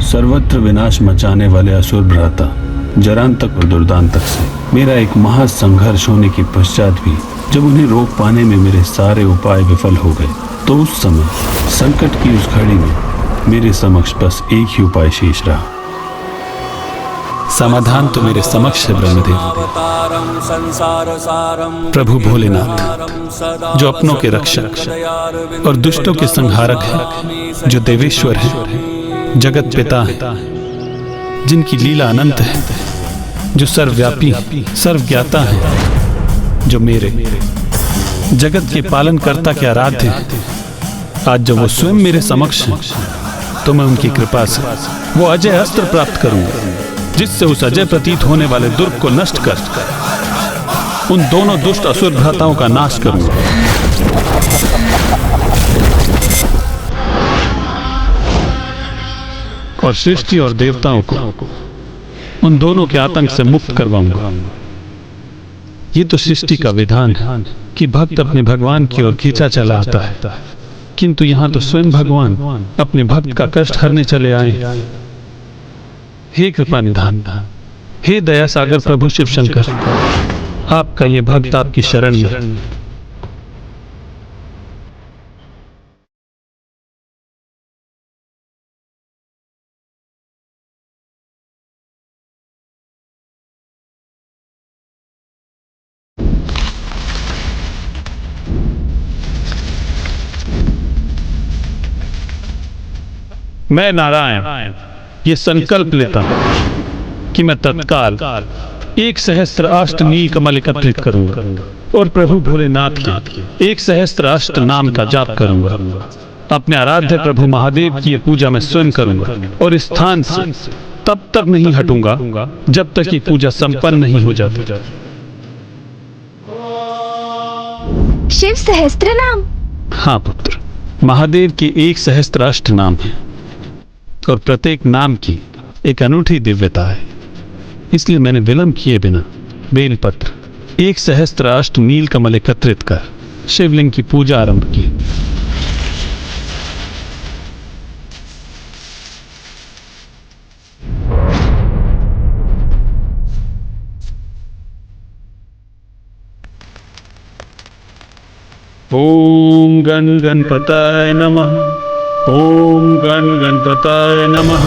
सर्वत्र विनाश मचाने वाले असुर भ्राता जरांतक और दुर्दांतक से मेरा एक महासंघर्ष होने के पश्चात भी जब उन्हें रोक पाने में मेरे सारे उपाय विफल हो गए, तो उस समय संकट की उस घड़ी में मेरे समक्ष बस एक ही उपाय शेष रहा। समाधान तो मेरे समक्ष है ब्रह्मदेव। प्रभु भोलेनाथ, जो अपनों के रक्षक और दुष्टों के संहारक है, जो देवेश्वर है, जगत पिता है, जिनकी लीला अनंत है, जो सर्वव्यापी सर्वज्ञाता है, जो मेरे जगत के पालन कर्ता के आराध्य है। आज जब वो स्वयं मेरे समक्ष हैं, तो मैं उनकी कृपा से वो अजय अस्त्र प्राप्त करूंगा, जिससे उस अजय प्रतीत होने वाले दुर्ग को नष्ट कर उन दोनों दुष्ट असुर भ्राताओं का नाश करूंगा। और सृष्टि और देवताओं को उन दोनों के आतंक से मुक्त करवाऊंगा। ये तो सृष्टि का विधान है कि भक्त अपने भगवान की ओर खींचा चला आता है, किंतु यहाँ तो स्वयं भगवान अपने भक्त का कष्ट हरने चले आए। हे कृपा निधान, हे दया सागर प्रभु शिव शंकर, आपका ये भक्त आपकी शरण में। मैं नारायण ये संकल्प लेता हूं कि मैं तत्काल 1,000 नील कमल एकत्रित करूंगा और प्रभु भोलेनाथ के 1,000 नाम का जाप करूंगा। अपने आराध्य प्रभु महादेव की ये पूजा मैं स्वयं करूंगा और इस स्थान से तब तक नहीं हटूंगा जब तक ये पूजा संपन्न नहीं हो जाती। शिव सहस्त्र नाम? हाँ पुत्र, महादेव के 1,000 नाम हैं और प्रत्येक नाम की एक अनूठी दिव्यता है। इसलिए मैंने विलंब किए बिना बेलपत्र 1,000 नील कमल एकत्रित कर शिवलिंग की पूजा आरंभ की। ओम गण गणपताय नमः। ओम गण गणपताय नमः।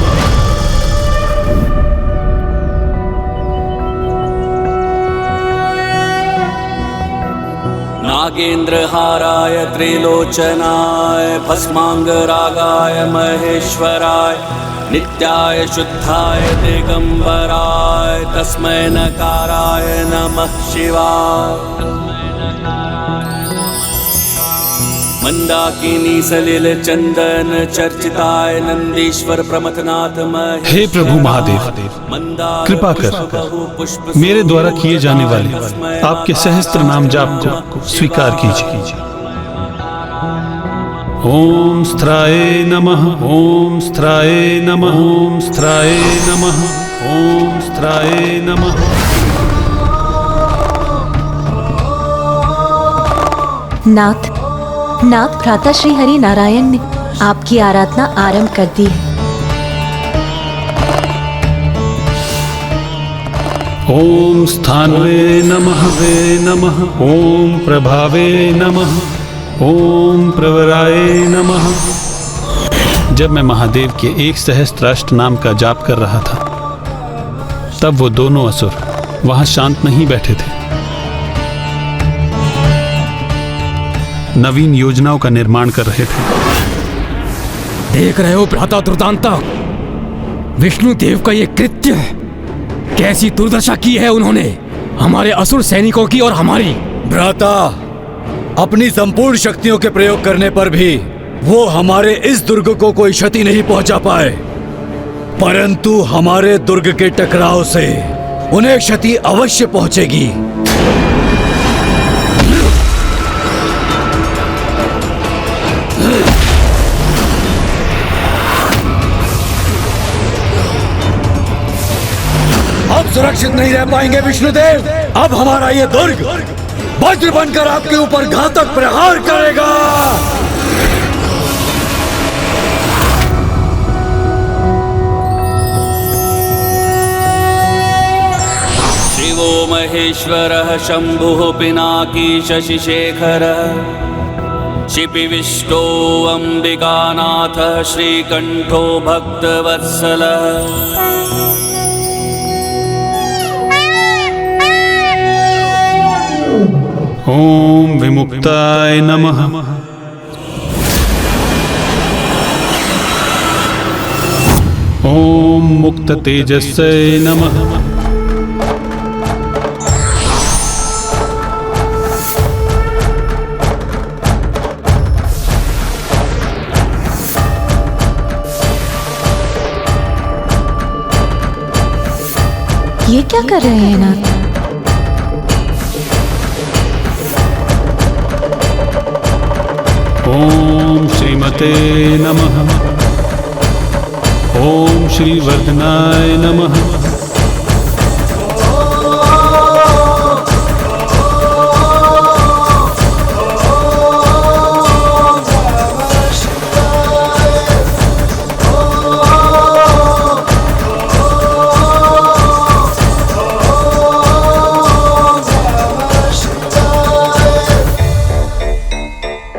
नागेन्द्रहाराय त्रिलोचनाय भस्मांगरागाय महेश्वराय नित्याय शुद्धाय दिगंबराय तस्मै नकाराय नमः शिवाय। मंदाकिनी सलिल चंदन चर्चिताय नंदीश्वर प्रमथनाथ महेश्वराय। हे प्रभु महादेव, कृपा कर मेरे द्वारा किए जाने वाले आपके सहस्त्र नाम जाप को स्वीकार कीजिए। ओम स्त्राय नमः। ओम स्त्राय नमः। ओम स्त्राय नमः। ओम स्त्राय नमः। नाथ भ्राता श्री हरि नारायण ने आपकी आराधना आरंभ कर दी है। ओम स्थानवे नमः वे नमः। ओम प्रभावे नमः। ओम प्रवराय नमः। जब मैं महादेव के 1,000 नाम का जाप कर रहा था, तब वो दोनों असुर वहां शांत नहीं बैठे थे। नवीन योजनाओं का निर्माण कर रहे थे। देख रहे हो भ्राता दुर्दांतक, विष्णु देव का ये कृत्य, कैसी दुर्दशा की है उन्होंने हमारे असुर सैनिकों की और हमारी। भ्राता, अपनी संपूर्ण शक्तियों के प्रयोग करने पर भी वो हमारे इस दुर्ग को कोई क्षति नहीं पहुंचा पाए, परंतु हमारे दुर्ग के टकराव से उन्हें क्षति अवश्य पहुंचेगी। अब सुरक्षित नहीं रह पाएंगे विष्णुदेव। अब हमारा ये दुर्ग वज्र बनकर आपके ऊपर घातक प्रहार करेगा। महेश्वरः शम्भुः पिनाकी शशिशेखरः शिपिविष्टो अम्बिकानाथः श्रीकण्ठो भक्तवत्सलः ओम विमुक्ताय नमः। ओम मुक्त तेजस्से नमः। ये क्या कर रहे हैं नाथ? ओम श्रीमते नमः। ओम श्री वर्धनाय नमः।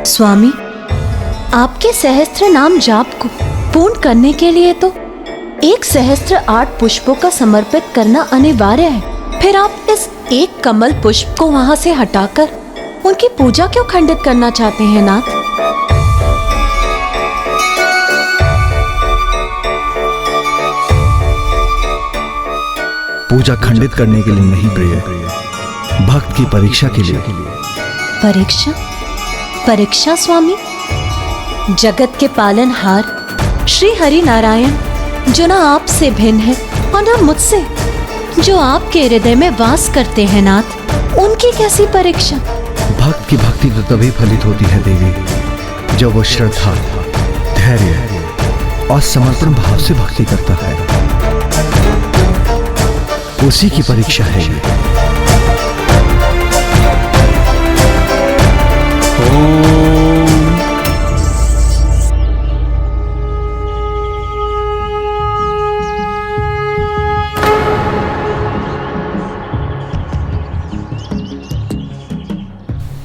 स्वामी, आपके सहस्त्र नाम जाप को पूर्ण करने के लिए तो 1 सहस्त्र 8 पुष्पों का समर्पित करना अनिवार्य है। फिर आप इस एक कमल पुष्प को वहां से हटाकर उनकी पूजा क्यों खंडित करना चाहते हैं नाथ? पूजा खंडित करने के लिए नहीं प्रिय, भक्त की परीक्षा के लिए। परीक्षा? परीक्षा स्वामी? जगत के पालनहार श्री हरि नारायण, जो ना आपसे भिन्न है और ना मुझसे, जो आपके हृदय में वास करते हैं नाथ, उनकी कैसी परीक्षा? भक्त की भक्ति तो तभी फलित होती है देवी, जब वो श्रद्धा, धैर्य और समर्पण भाव से भक्ति करता है। उसी की परीक्षा है ये।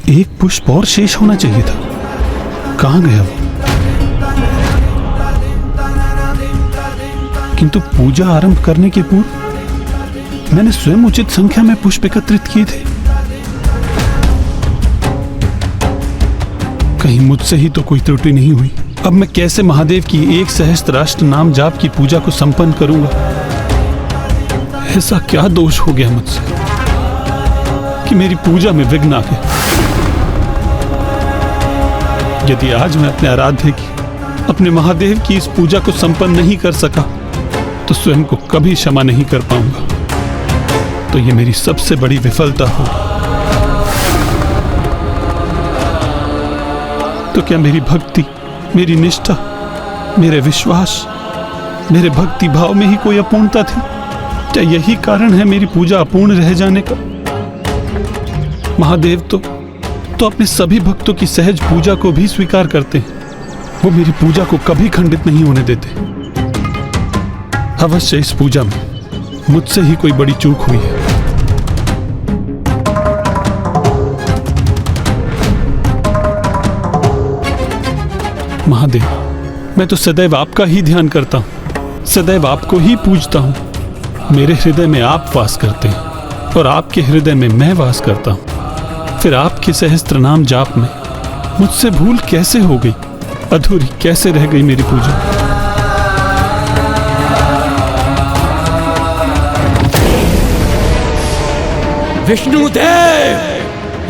एक पुष्प और शेष होना चाहिए था, कहां गया वो? किंतु पूजा आरंभ करने के पूर्व मैंने स्वयं उचित संख्या में पुष्प एकत्रित किए थे। कहीं मुझसे ही तो कोई त्रुटि नहीं हुई। अब मैं कैसे महादेव की 1 सहस्त्राष्ट नाम जाप की पूजा को संपन्न करूंगा? ऐसा क्या दोष हो गया मुझसे कि मेरी पूजा में विघ्न आ गया? यदि आज मैं अपने आराध्य की, अपने महादेव की इस पूजा को संपन्न नहीं कर सका तो स्वयं को कभी क्षमा नहीं कर पाऊंगा। तो ये मेरी सबसे बड़ी विफलता होगी। तो क्या मेरी भक्ति, मेरी निष्ठा, मेरे विश्वास, मेरे भक्ति भाव में ही कोई अपूर्णता थी? क्या यही कारण है मेरी पूजा अपूर्ण रह जाने का? महादेव तो अपने सभी भक्तों की सहज पूजा को भी स्वीकार करते हैं। वो मेरी पूजा को कभी खंडित नहीं होने देते। अवश्य इस पूजा में मुझसे ही कोई बड़ी चूक हुई है। महादेव, मैं तो सदैव आपका ही ध्यान करता हूं, सदैव आपको ही पूजता हूं। मेरे हृदय में आप वास करते हैं और आपके हृदय में मैं वास करता हूं। फिर आपके सहस्त्र नाम जाप में मुझसे भूल कैसे हो गई? अधूरी कैसे रह गई मेरी पूजा? विष्णुदेव,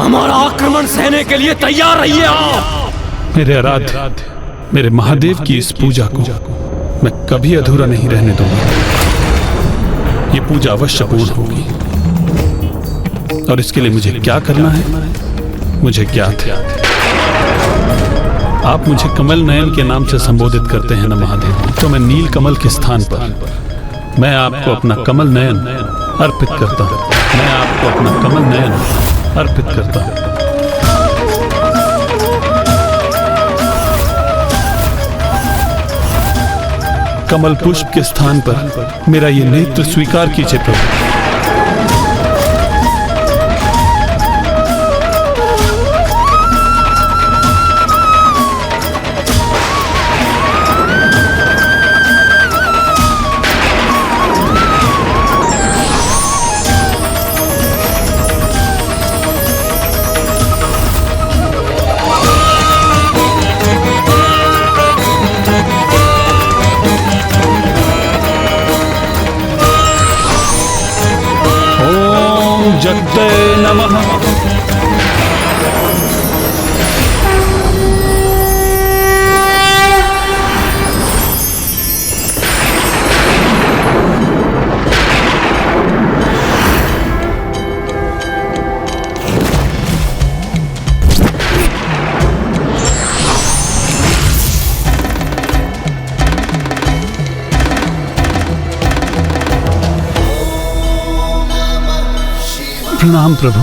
हमारा आक्रमण सहने के लिए तैयार रहिए आप। मेरे आराध्य, मेरे महादेव की इस पूजा को मैं कभी अधूरा नहीं रहने दूंगा। ये पूजा अवश्य पूर्ण होगी और इसके लिए मुझे क्या करना है मुझे ज्ञात है। आप मुझे कमल नयन के नाम से संबोधित करते हैं ना महादेव, तो मैं नील कमल के स्थान पर मैं आपको अपना कमल नयन अर्पित करता हूं। मैं आपको अपना कमल नयन अर्पित करता हूं। कमल पुष्प के स्थान पर मेरा ये नेत्र स्वीकार कीजिए प्रभु। जगतये नमः। प्रणाम प्रभु।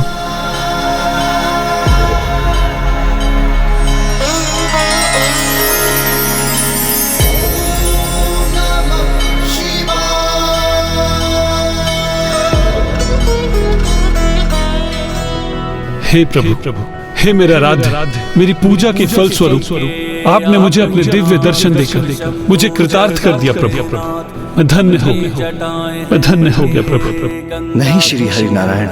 हे प्रभु, हे मेरा आराध्य, मेरी पूजा के फल स्वरूप आपने मुझे अपने दिव्य दर्शन देकर मुझे कृतार्थ कर दिया प्रभु। मैं धन्य हो गया, मैं धन्य हो गया प्रभु। नहीं श्री हरि नारायण,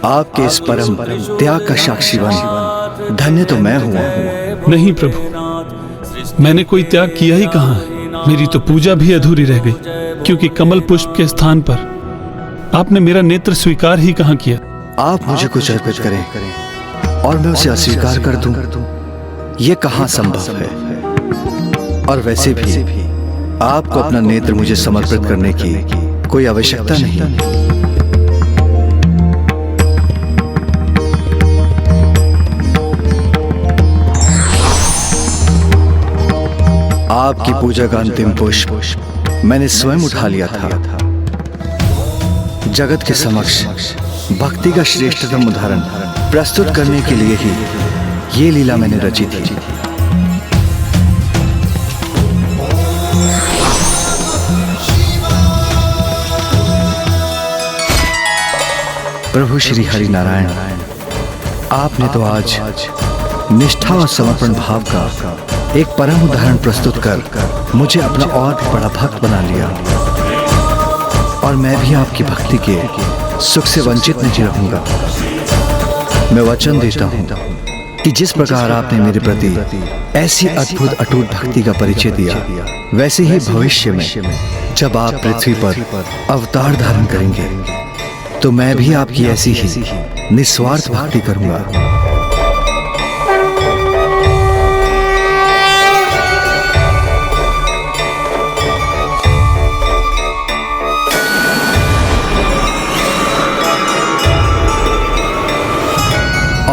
आपके इस परम त्याग का साक्षी बन धन्य तो मैं हुआ हूँ। नहीं प्रभु, मैंने कोई त्याग किया ही कहाँ है। मेरी तो पूजा भी अधूरी रह गई, क्योंकि कमल पुष्प के स्थान पर आपने मेरा नेत्र स्वीकार ही कहाँ किया। आप मुझे कुछ अर्पित करें और मैं उसे अस्वीकार कर दूं, ये कहाँ संभव है। और वैसे भी आपको अपना नेत्र मुझे समर्पित करने की कोई आवश्यकता नहीं। आपकी पूजा का अंतिम पुष्प मैंने स्वयं उठा लिया था। जगत के समक्ष भक्ति का श्रेष्ठतम उदाहरण प्रस्तुत करने के लिए ही ये लीला मैंने रची थी। प्रभु श्री हरि नारायण, आपने तो आज निष्ठा और समर्पण भाव का एक परम उदाहरण प्रस्तुत कर मुझे अपना और भी बड़ा भक्त बना लिया। और मैं भी आपकी भक्ति के सुख से वंचित नहीं रहूंगा। मैं वचन देता हूं कि जिस प्रकार आपने मेरे प्रति ऐसी अद्भुत अटूट भक्ति का परिचय दिया, वैसे ही भविष्य में जब आप पृथ्वी पर अवतार धारण करेंगे तो मैं भी आपकी ऐसी ही निस्वार्थ भक्ति करूंगा।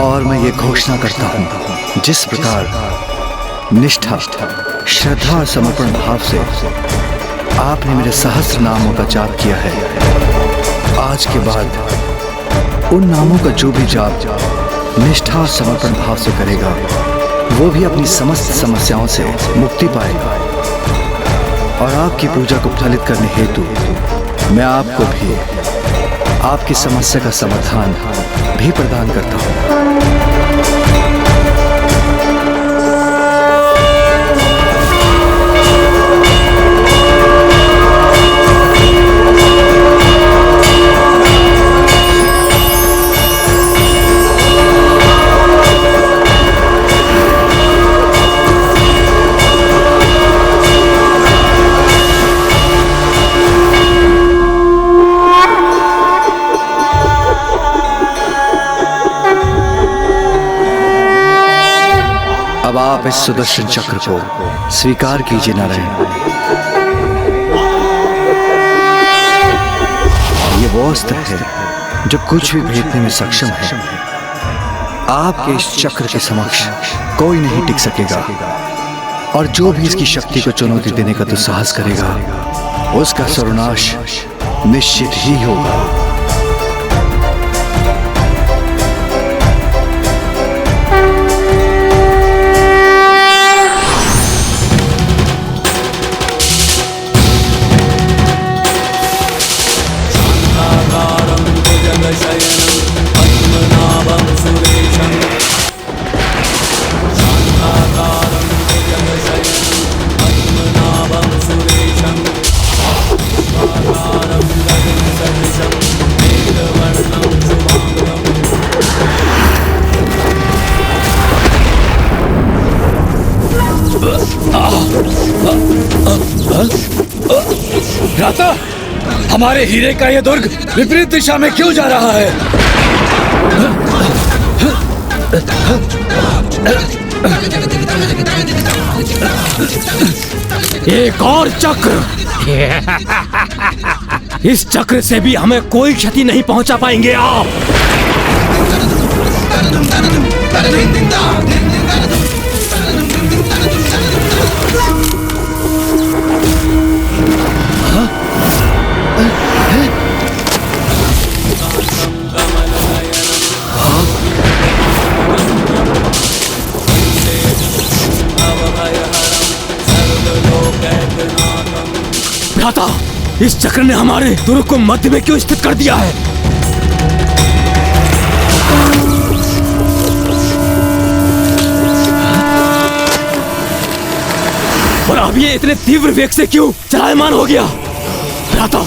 और मैं ये घोषणा करता हूं, जिस प्रकार निष्ठा, श्रद्धा और समर्पण भाव से आपने मेरे सहस्त्र नामों का जाप किया है, आज के बाद उन नामों का जो भी जाप निष्ठा और समर्पण भाव से करेगा, वो भी अपनी समस्त समस्याओं से मुक्ति पाएगा। और आपकी पूजा को फलित करने हेतु मैं आपको भी आपकी समस्या का समाधान भी प्रदान करता हूँ। अब आप इस सुदर्शन चक्र को स्वीकार कीजिए नारायण। ये वो अस्त्र है जो कुछ भी भेदने में सक्षम है। आपके इस चक्र के समक्ष कोई नहीं टिक सकेगा, और जो भी इसकी शक्ति को चुनौती देने का दुस्साहस करेगा, उसका सर्वनाश निश्चित ही होगा। भ्राता, हमारे हीरे का ये दुर्ग विपरीत दिशा में क्यों जा रहा है? एक और चक्र। इस चक्र से भी हमें कोई क्षति नहीं पहुंचा पाएंगे आप। भ्राता, इस चक्र ने हमारे दुर्ग को मध्य में क्यों स्थित कर दिया है? और अब ये इतने तीव्र वेग से क्यों चलायमान हो गया? भ्राता,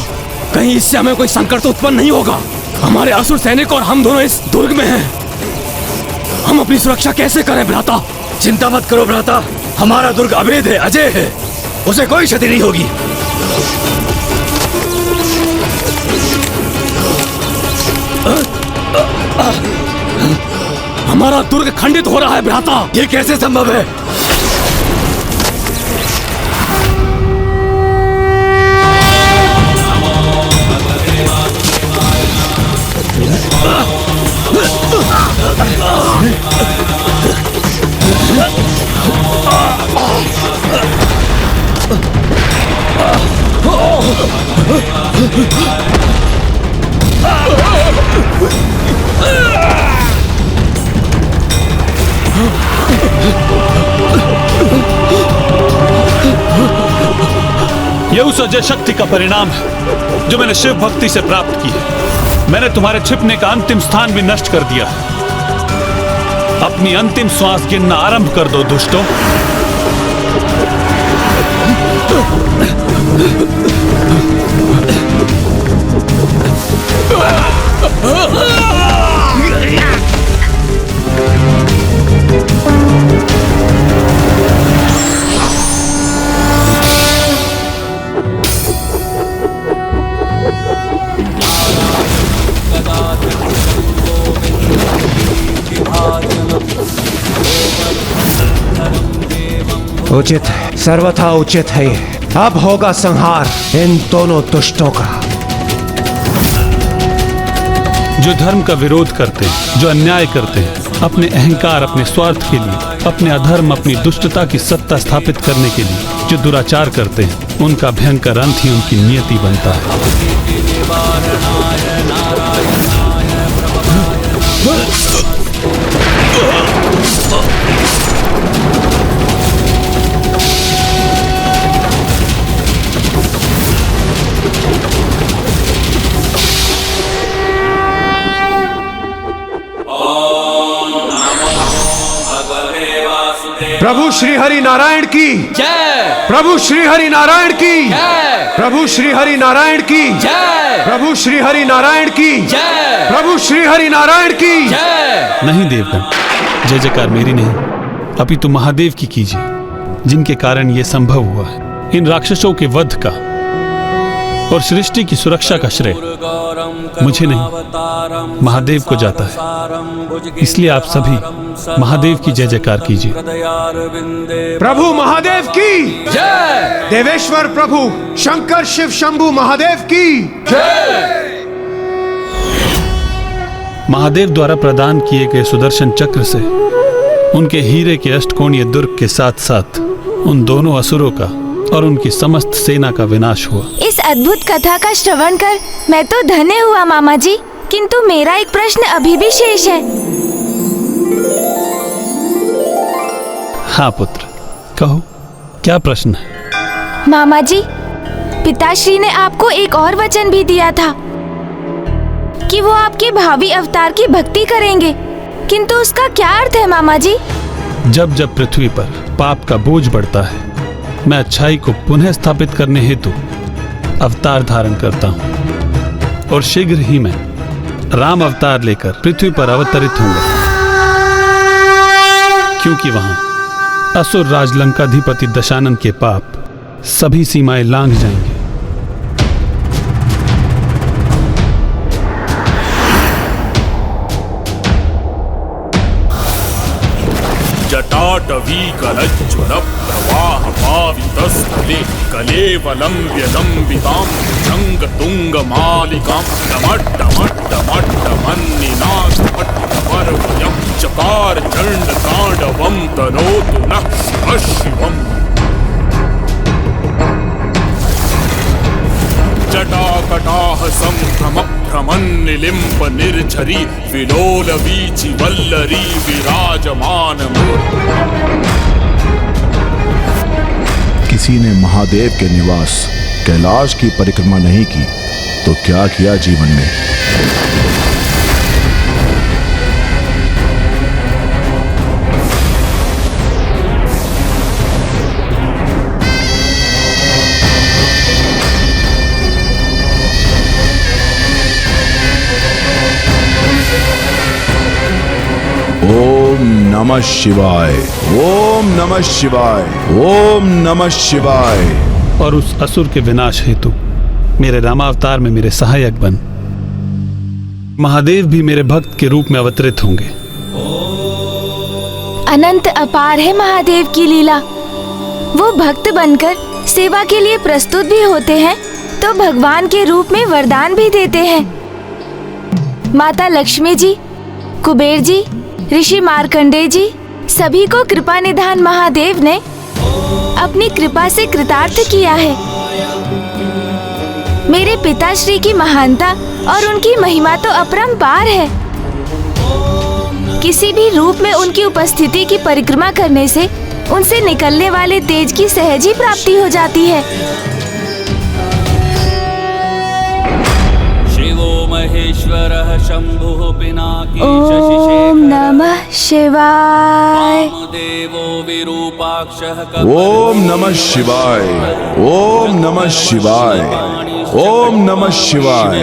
कहीं इससे हमें कोई संकट तो उत्पन्न नहीं होगा? हमारे असुर सैनिक और हम दोनों इस दुर्ग में हैं। हम अपनी सुरक्षा कैसे करें भ्राता? चिंता मत करो भ्राता, हमारा दुर्ग अभेद है, अजय है, उसे कोई क्षति नहीं होगी। हमारा दुर्ग खंडित हो रहा है भ्राता। ये कैसे संभव है? यह उस अजय शक्ति का परिणाम है जो मैंने शिव भक्ति से प्राप्त की है। मैंने तुम्हारे छिपने का अंतिम स्थान भी नष्ट कर दिया। अपनी अंतिम श्वास गिनना आरंभ कर दो दुष्टों। उचित, सर्वथा उचित है। अब होगा संहार इन दोनों दुष्टों का। जो धर्म का विरोध करते, जो अन्याय करते हैं, अपने अहंकार, अपने स्वार्थ के लिए, अपने अधर्म, अपनी दुष्टता की सत्ता स्थापित करने के लिए जो दुराचार करते हैं, उनका भयंकर अंत ही उनकी नियति बनता है। प्रभु श्री हरि नारायण की जय। प्रभु श्री हरि नारायण की जय। प्रभु श्री हरि नारायण की जय। प्रभु श्री हरि नारायण की जय। प्रभु श्री हरि नारायण की जय। नहीं देवगण, जय जयकार मेरी नहीं, अपितु महादेव की कीजिए, जिनके कारण यह संभव हुआ है। इन राक्षसों के वध का और सृष्टि की सुरक्षा का श्रेय मुझे नहीं, महादेव को जाता है। इसलिए आप सभी महादेव की जय जयकार कीजिए। प्रभु महादेव की जय। देवेश्वर प्रभु शंकर शिव शंभु महादेव की जय। महादेव द्वारा प्रदान किए गए सुदर्शन चक्र से उनके हीरे के अष्टकोणीय दुर्ग के साथ साथ उन दोनों असुरों का और उनकी समस्त सेना का विनाश हुआ। इस अद्भुत कथा का श्रवण कर मैं तो धन्य हुआ मामा जी, किंतु मेरा एक प्रश्न अभी भी शेष है। हाँ पुत्र, कहो क्या प्रश्न है? मामा जी, पिताश्री ने आपको एक और वचन भी दिया था कि वो आपके भावी अवतार की भक्ति करेंगे, किंतु उसका क्या अर्थ है मामा जी? जब जब पृथ्वी पर पाप का बोझ बढ़ता है, मैं अच्छाई को पुनः स्थापित करने हेतु अवतार धारण करता हूँ और शीघ्र ही मैं राम अवतार लेकर पृथ्वी पर अवतरित होऊंगा, क्योंकि वहां असुर राज लंकाधिपति दशानन के पाप सभी सीमाएं लांघ जाएंगे जटाटवीकलज्ज्वल प्रवाह पावितस्थले कलेवलम्ब्य लम्बितां भुजङ्गतुङ्गमालिकां डमड्डमड्डमड्डमन्निनादमट्टपर्वयं चकार चण्डताण्डवं तनोतु नः शिवः शिवम्। जटाकटाह सम्भ्रमभ्रमन्निलिम्ब निर्झरी विलोल वीचि वल्लरी विराजमान। किसी ने महादेव के निवास कैलाश की परिक्रमा नहीं की तो क्या किया जीवन में। ओम नमः शिवाय, ओम नमः शिवाय, ओम नमः शिवाय। और उस असुर के विनाश हेतु मेरे रामावतार में मेरे सहायक बन। महादेव भी मेरे भक्त के रूप में अवतरित होंगे। अनंत अपार है महादेव की लीला। वो भक्त बनकर सेवा के लिए प्रस्तुत भी होते हैं तो भगवान के रूप में वरदान भी देते हैं। माता लक्ष्मी जी, कुबेर जी, ऋषि मार्कंडेय जी, सभी को कृपा निधान महादेव ने अपनी कृपा से कृतार्थ किया है। मेरे पिताश्री की महानता और उनकी महिमा तो अपरंपार है। किसी भी रूप में उनकी उपस्थिति की परिक्रमा करने से उनसे निकलने वाले तेज की सहज ही प्राप्ति हो जाती है। महेश्वरः शंभुः पिनाकी ओम नमः शिवाय। देवो विरूपाक्षः ओम नमः शिवाय, ओम नमः शिवाय, ओम नमः शिवाय।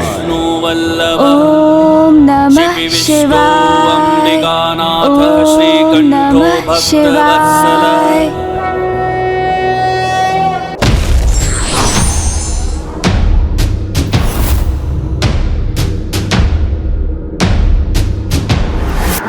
ओम नमः शिवाय, ओम नमः शिवाय।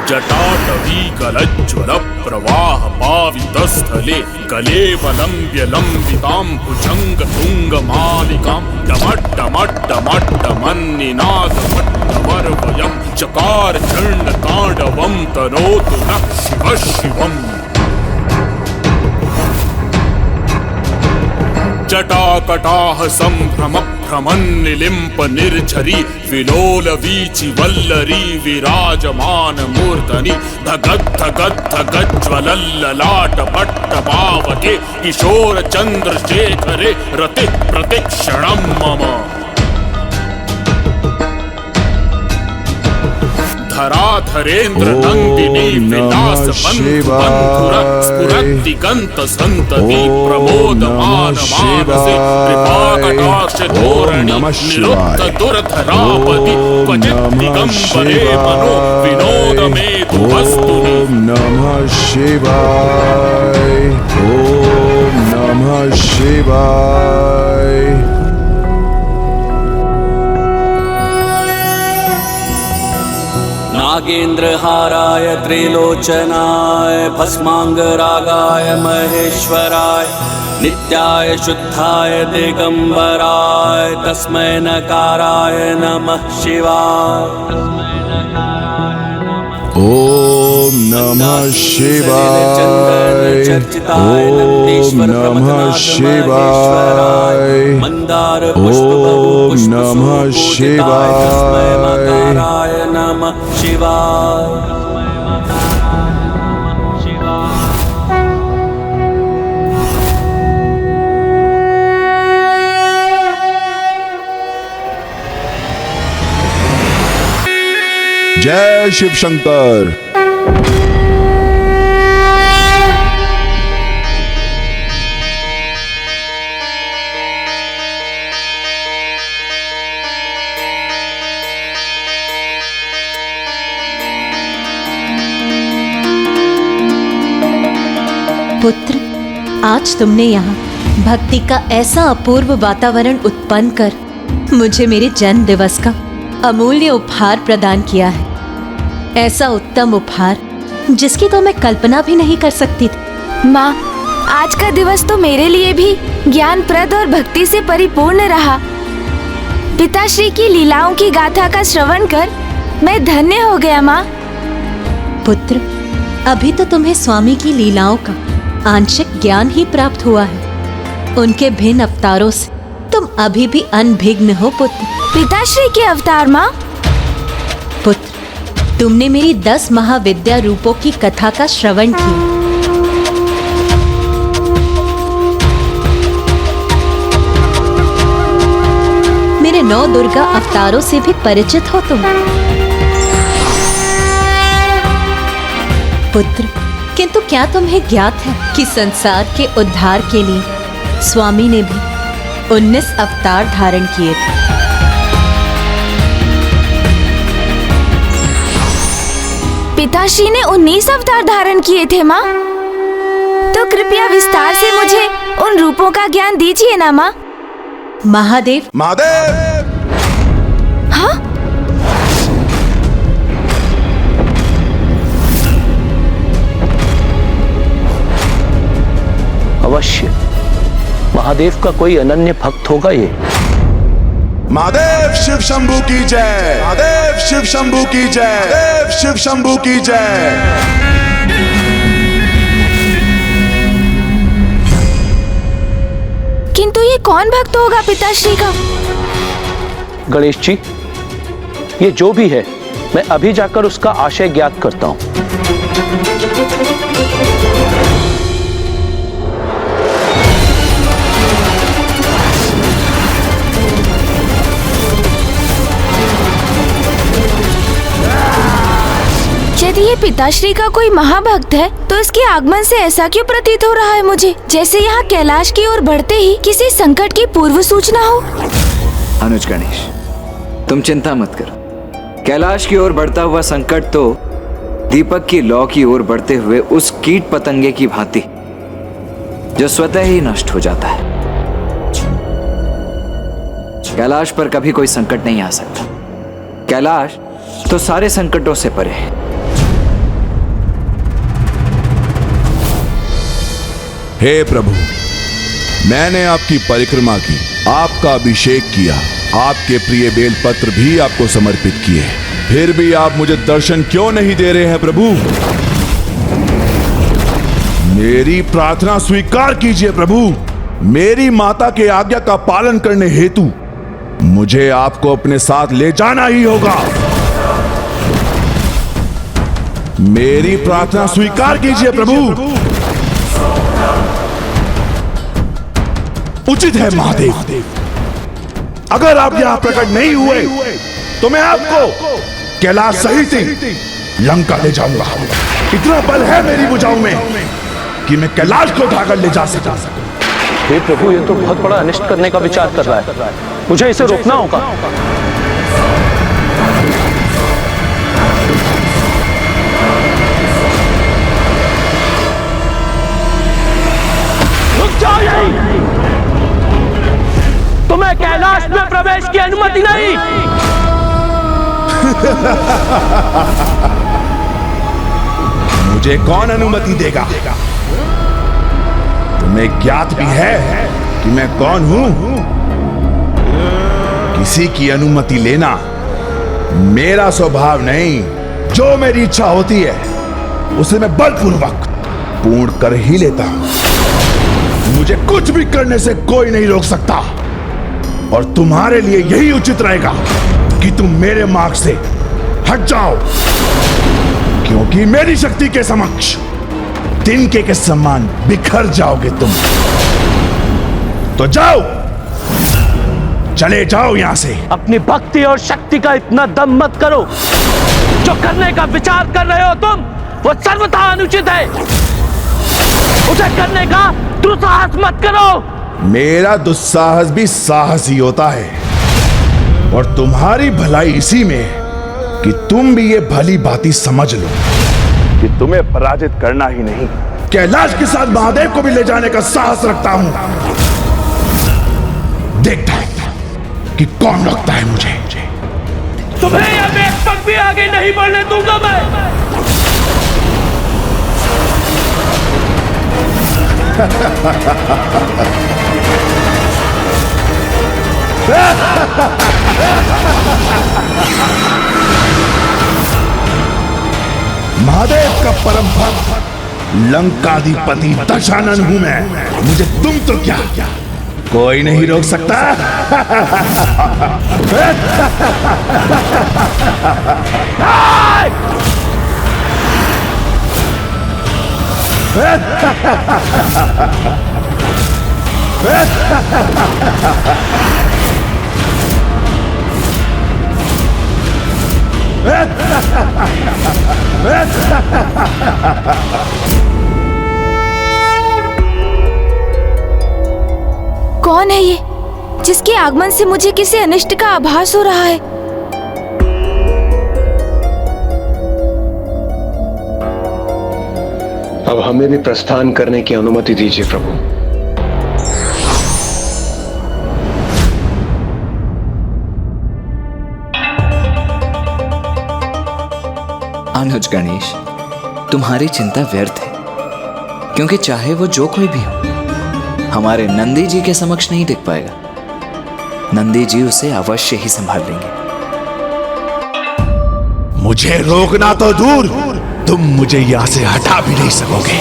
जटाटवीकलज्ज्वल प्रवाह पावितस्थले कलेवलम्ब्य लम्बितां भुजङ्गतुङ्गमालिकां डमड्डमड्डमड्डमन्निनादमट्टवर्वयं चकार चण्डताण्डवं तनोतु नः शिवः शिवम्। जटाकटाह सम्भ्रमभ्रमन्निलिम्प निर्झरी विलोल वीचि वल्लरी विराजमान मूर्धनि धगद्धगद्धगज्ज्वलल्ललाट पट्टपावके किशोर चन्द्रशेखरे रतिः प्रतिक्षणं मम। धराधरेन्द्र नंदिनी विलास बंधुर स्फुरद्दिगंत संतति प्रमोदमान मानसे कृपाकटाक्ष धोरणि निरुद्ध दुर्धरापति क्वचित् दिगंबरे मनो विनोद मेतु वस्तुनि। ओम नमः शिवाय, ओम नमः शिवाय। नागेन्द्रहाराय त्रिलोचनाय भस्मांगरागाय महेश्वराय नित्याय शुद्धाय दिगंबराय तस्मै नकाराय नमः शिवाय। ओम नमः शिवाय, ओम नमः शिवाय, मंदार ओम नमः शिवाय, नकाराय नमः शिवाय। जय शिव शंकर। पुत्र, आज तुमने यहाँ भक्ति का ऐसा अपूर्व वातावरण उत्पन्न कर मुझे मेरे जन्म दिवस का अमूल्य उपहार प्रदान किया है। ऐसा उत्तम उपहार जिसकी तो मैं कल्पना भी नहीं कर सकती थी। माँ, आज का दिवस तो मेरे लिए भी ज्ञानप्रद और भक्ति से परिपूर्ण रहा। पिताश्री की लीलाओं की गाथा का श्रवण कर मैं धन्य हो गया। माँ पुत्र, अभी तो तुम्हें स्वामी की लीलाओं का आंशिक ज्ञान ही प्राप्त हुआ है। उनके भिन्न अवतारों से तुम अभी भी अनभिज्ञ हो पुत्र। पिताश्री के अवतार? माँ पुत्र, तुमने मेरी 10 महाविद्या रूपों की कथा का श्रवण किया। मेरे 9 दुर्गा अवतारों से भी परिचित हो तुम पुत्र। किंतु क्या तुम्हें ज्ञात है कि संसार के उद्धार के लिए स्वामी ने भी 19 अवतार धारण किए थे। पिताश्री ने 19 अवतार धारण किए थे माँ? तो कृपया विस्तार से मुझे उन रूपों का ज्ञान दीजिए ना माँ। महादेव, महादेव! हाँ? अवश्य महादेव का कोई अनन्य भक्त होगा ये। महादेव शिव शंभू की जय! महादेव शिव शंभू की जय! महादेव शिव शंभू की जय! किंतु ये कौन भक्त होगा पिताश्री का? गणेश जी, ये जो भी है मैं अभी जाकर उसका आशय ज्ञात करता हूं। यदि ये पिताश्री का कोई महाभक्त है तो इसके आगमन से ऐसा क्यों प्रतीत हो रहा है मुझे, जैसे यहाँ कैलाश की ओर बढ़ते ही किसी संकट की पूर्व सूचना हो। अनुज गणेश, तुम चिंता मत करो। कैलाश की ओर बढ़ता हुआ संकट तो दीपक की लौ की ओर बढ़ते हुए उस कीट पतंगे की भांति जो स्वतः ही नष्ट हो जाता है। कैलाश पर कभी कोई संकट नहीं आ सकता। कैलाश तो सारे संकटों से परे है। हे प्रभु, मैंने आपकी परिक्रमा की, आपका अभिषेक किया, आपके प्रिय बेलपत्र भी आपको समर्पित किए, फिर भी आप मुझे दर्शन क्यों नहीं दे रहे हैं प्रभु? मेरी प्रार्थना स्वीकार कीजिए प्रभु। मेरी माता के आज्ञा का पालन करने हेतु मुझे आपको अपने साथ ले जाना ही होगा। मेरी प्रार्थना स्वीकार कीजिए प्रभु। उचित है महादेव, अगर आप यहां प्रकट नहीं हुए तो मैं आपको कैलाश सहित लंका ले जाऊंगा। इतना बल है मेरी भुजाओं में कि मैं कैलाश को उठाकर ले जा सकता। हे प्रभु, ये तो बहुत बड़ा अनिष्ट करने का विचार कर रहा है, मुझे इसे रोकना होगा। रुक जाओ यहीं। तुम्हें कैलाश में प्रवेश की अनुमति नहीं। मुझे कौन अनुमति देगा? तुम्हें ज्ञात भी है कि मैं कौन हूं? किसी की अनुमति लेना मेरा स्वभाव नहीं। जो मेरी इच्छा होती है उसे मैं बलपूर्वक पूर्ण कर ही लेता हूं। मुझे कुछ भी करने से कोई नहीं रोक सकता। और तुम्हारे लिए यही उचित रहेगा कि तुम मेरे मार्ग से हट जाओ, क्योंकि मेरी शक्ति के समक्ष तिनके के समान बिखर जाओगे तुम। तो जाओ, चले जाओ यहां से। अपनी भक्ति और शक्ति का इतना दम मत करो। जो करने का विचार कर रहे हो तुम, वो सर्वथा अनुचित है। उसे करने का दुस्साहस मत करो। मेरा दुस्साहस भी साहस ही होता है, और तुम्हारी भलाई इसी में कि तुम भी ये भली बाती समझ लो कि तुम्हें पराजित करना ही नहीं, कैलाश के साथ महादेव को भी ले जाने का साहस रखता हूं। देखता है कि कौन रोकता है मुझे। तुम्हें यह एक पग भी आगे नहीं बढ़ने दूंगा मैं। महादेव का परम भक्त लंकाधिपति दशानन हूं मैं। मुझे तुम तो क्या कोई नहीं रोक सकता। कौन है ये जिसके आगमन से मुझे किसी अनिष्ट का आभास हो रहा है? अब हमें भी प्रस्थान करने की अनुमति दीजिए प्रभु। अनुज गणेश, तुम्हारी चिंता व्यर्थ है, क्योंकि चाहे वो जो कोई भी हो, हमारे नंदी जी के समक्ष नहीं टिक पाएगा। नंदी जी उसे अवश्य ही संभाल लेंगे। मुझे रोकना तो दूर, तुम मुझे यहां से हटा भी नहीं सकोगे।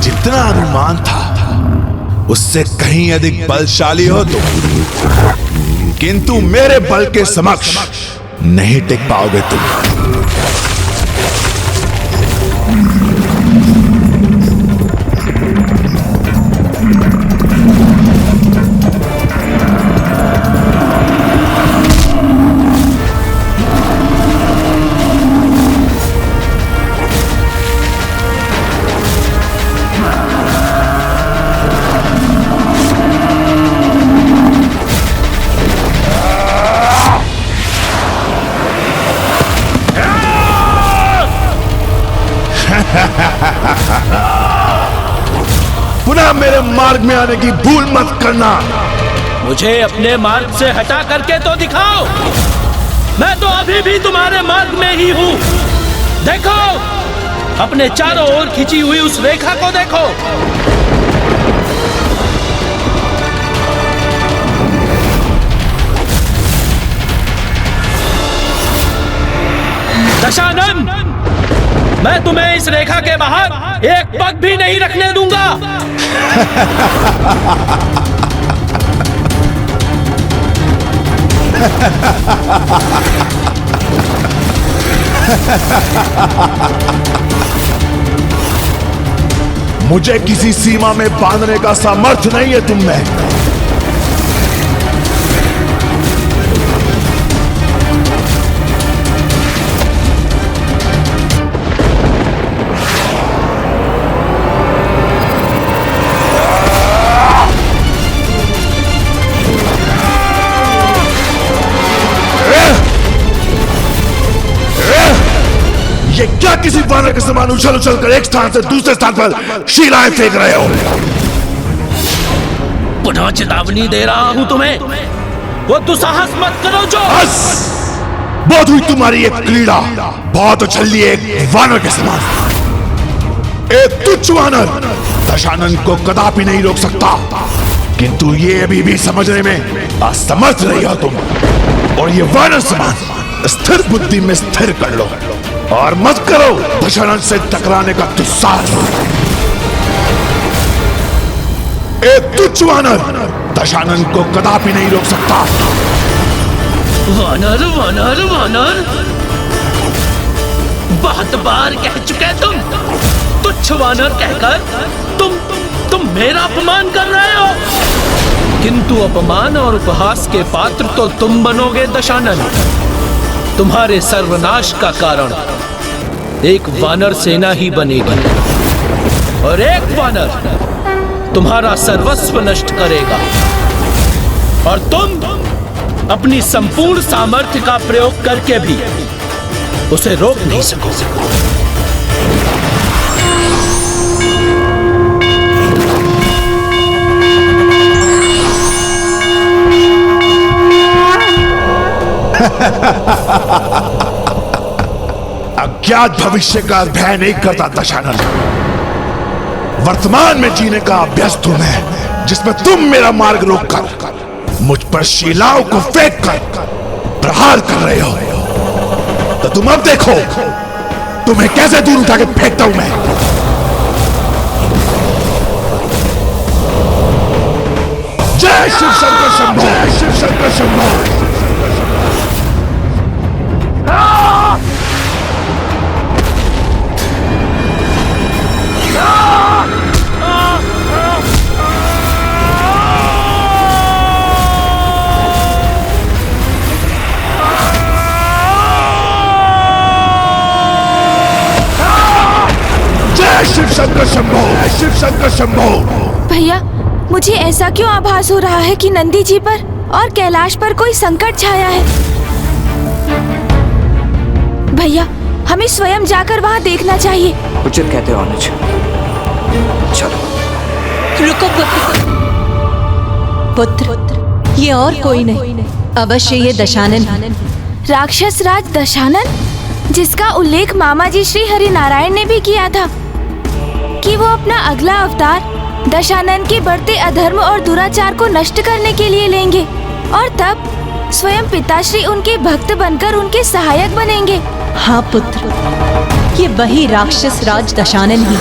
जितना अनुमान था उससे कहीं अधिक बलशाली हो तुम, किंतु मेरे बल के समक्ष नहीं टिक पाओगे तुम। पुनः मेरे मार्ग में आने की भूल मत करना। मुझे अपने मार्ग से हटा करके तो दिखाओ। मैं तो अभी भी तुम्हारे मार्ग में ही हूं। देखो, अपने चारों ओर खिंची हुई उस रेखा को देखो। दशानन, मैं तुम्हें इस रेखा के बाहर एक पग भी नहीं रखने दूंगा। मुझे किसी सीमा में बांधने का सामर्थ्य नहीं है तुम में। ये क्या किसी वानर के समान उछल उछल कर एक स्थान से दूसरे स्थान पर शिलाएं फेंक रहे हो? पुनः चेतावनी दे रहा हूं तुम्हें, वो दुस्साहस मत करो। जो बस बहुत हुई तुम्हारी एक क्रीड़ा, बहुत उछल ली एक वानर के समान। एक तुच्छ वानर दशानन को कदापि नहीं रोक सकता, किंतु ये अभी भी समझने में असमर्थ रही हो तुम। और ये वानर समान स्थिर बुद्धि में स्थिर कर लो और मत करो दशानन से टकराने का दुस्साहस। एक तुच्छ वानर दशानन को कदापि नहीं रोक सकता। वानर वानर वानर, बहुत बार कह चुके तुम। तुच्छ वानर कहकर तुम मेरा अपमान कर रहे हो, किंतु अपमान और उपहास के पात्र तो तुम बनोगे दशानन। तुम्हारे सर्वनाश का कारण एक वानर सेना ही बनेगी और एक वानर तुम्हारा सर्वस्व नष्ट करेगा और तुम अपनी संपूर्ण सामर्थ्य का प्रयोग करके भी उसे रोक नहीं सकोगे। अज्ञात भविष्य का भय नहीं करता दशानन, वर्तमान में जीने का अभ्यस्त हूं मैं, जिसमें तुम मेरा मार्ग रोककर मुझ पर शिलाओं को फेंक कर प्रहार कर रहे हो। तो तुम अब देखो तुम्हें कैसे दूर उठा के फेंकता हूं मैं। जय शिव शंकर शंभो, जय शिव शंकर शंभो। शिव शंकर शंभो, शिव शंकर शंभो। भैया, मुझे ऐसा क्यों आभास हो रहा है कि नंदी जी पर और कैलाश पर कोई संकट छाया है? भैया, हमें स्वयं जाकर वहाँ देखना चाहिए। उचित कहते हो अनुज, चलो। रुको पुत्र, ये और कोई नहीं, अवश्य ये दशानन। राक्षस राज दशानन, जिसका उल्लेख मामा जी श्री हरिनारायण ने भी किया था कि वो अपना अगला अवतार दशानन के बढ़ते अधर्म और दुराचार को नष्ट करने के लिए लेंगे और तब स्वयं पिताश्री उनके भक्त बनकर उनके सहायक बनेंगे। हाँ पुत्र, ये वही राक्षस राज दशानन ही,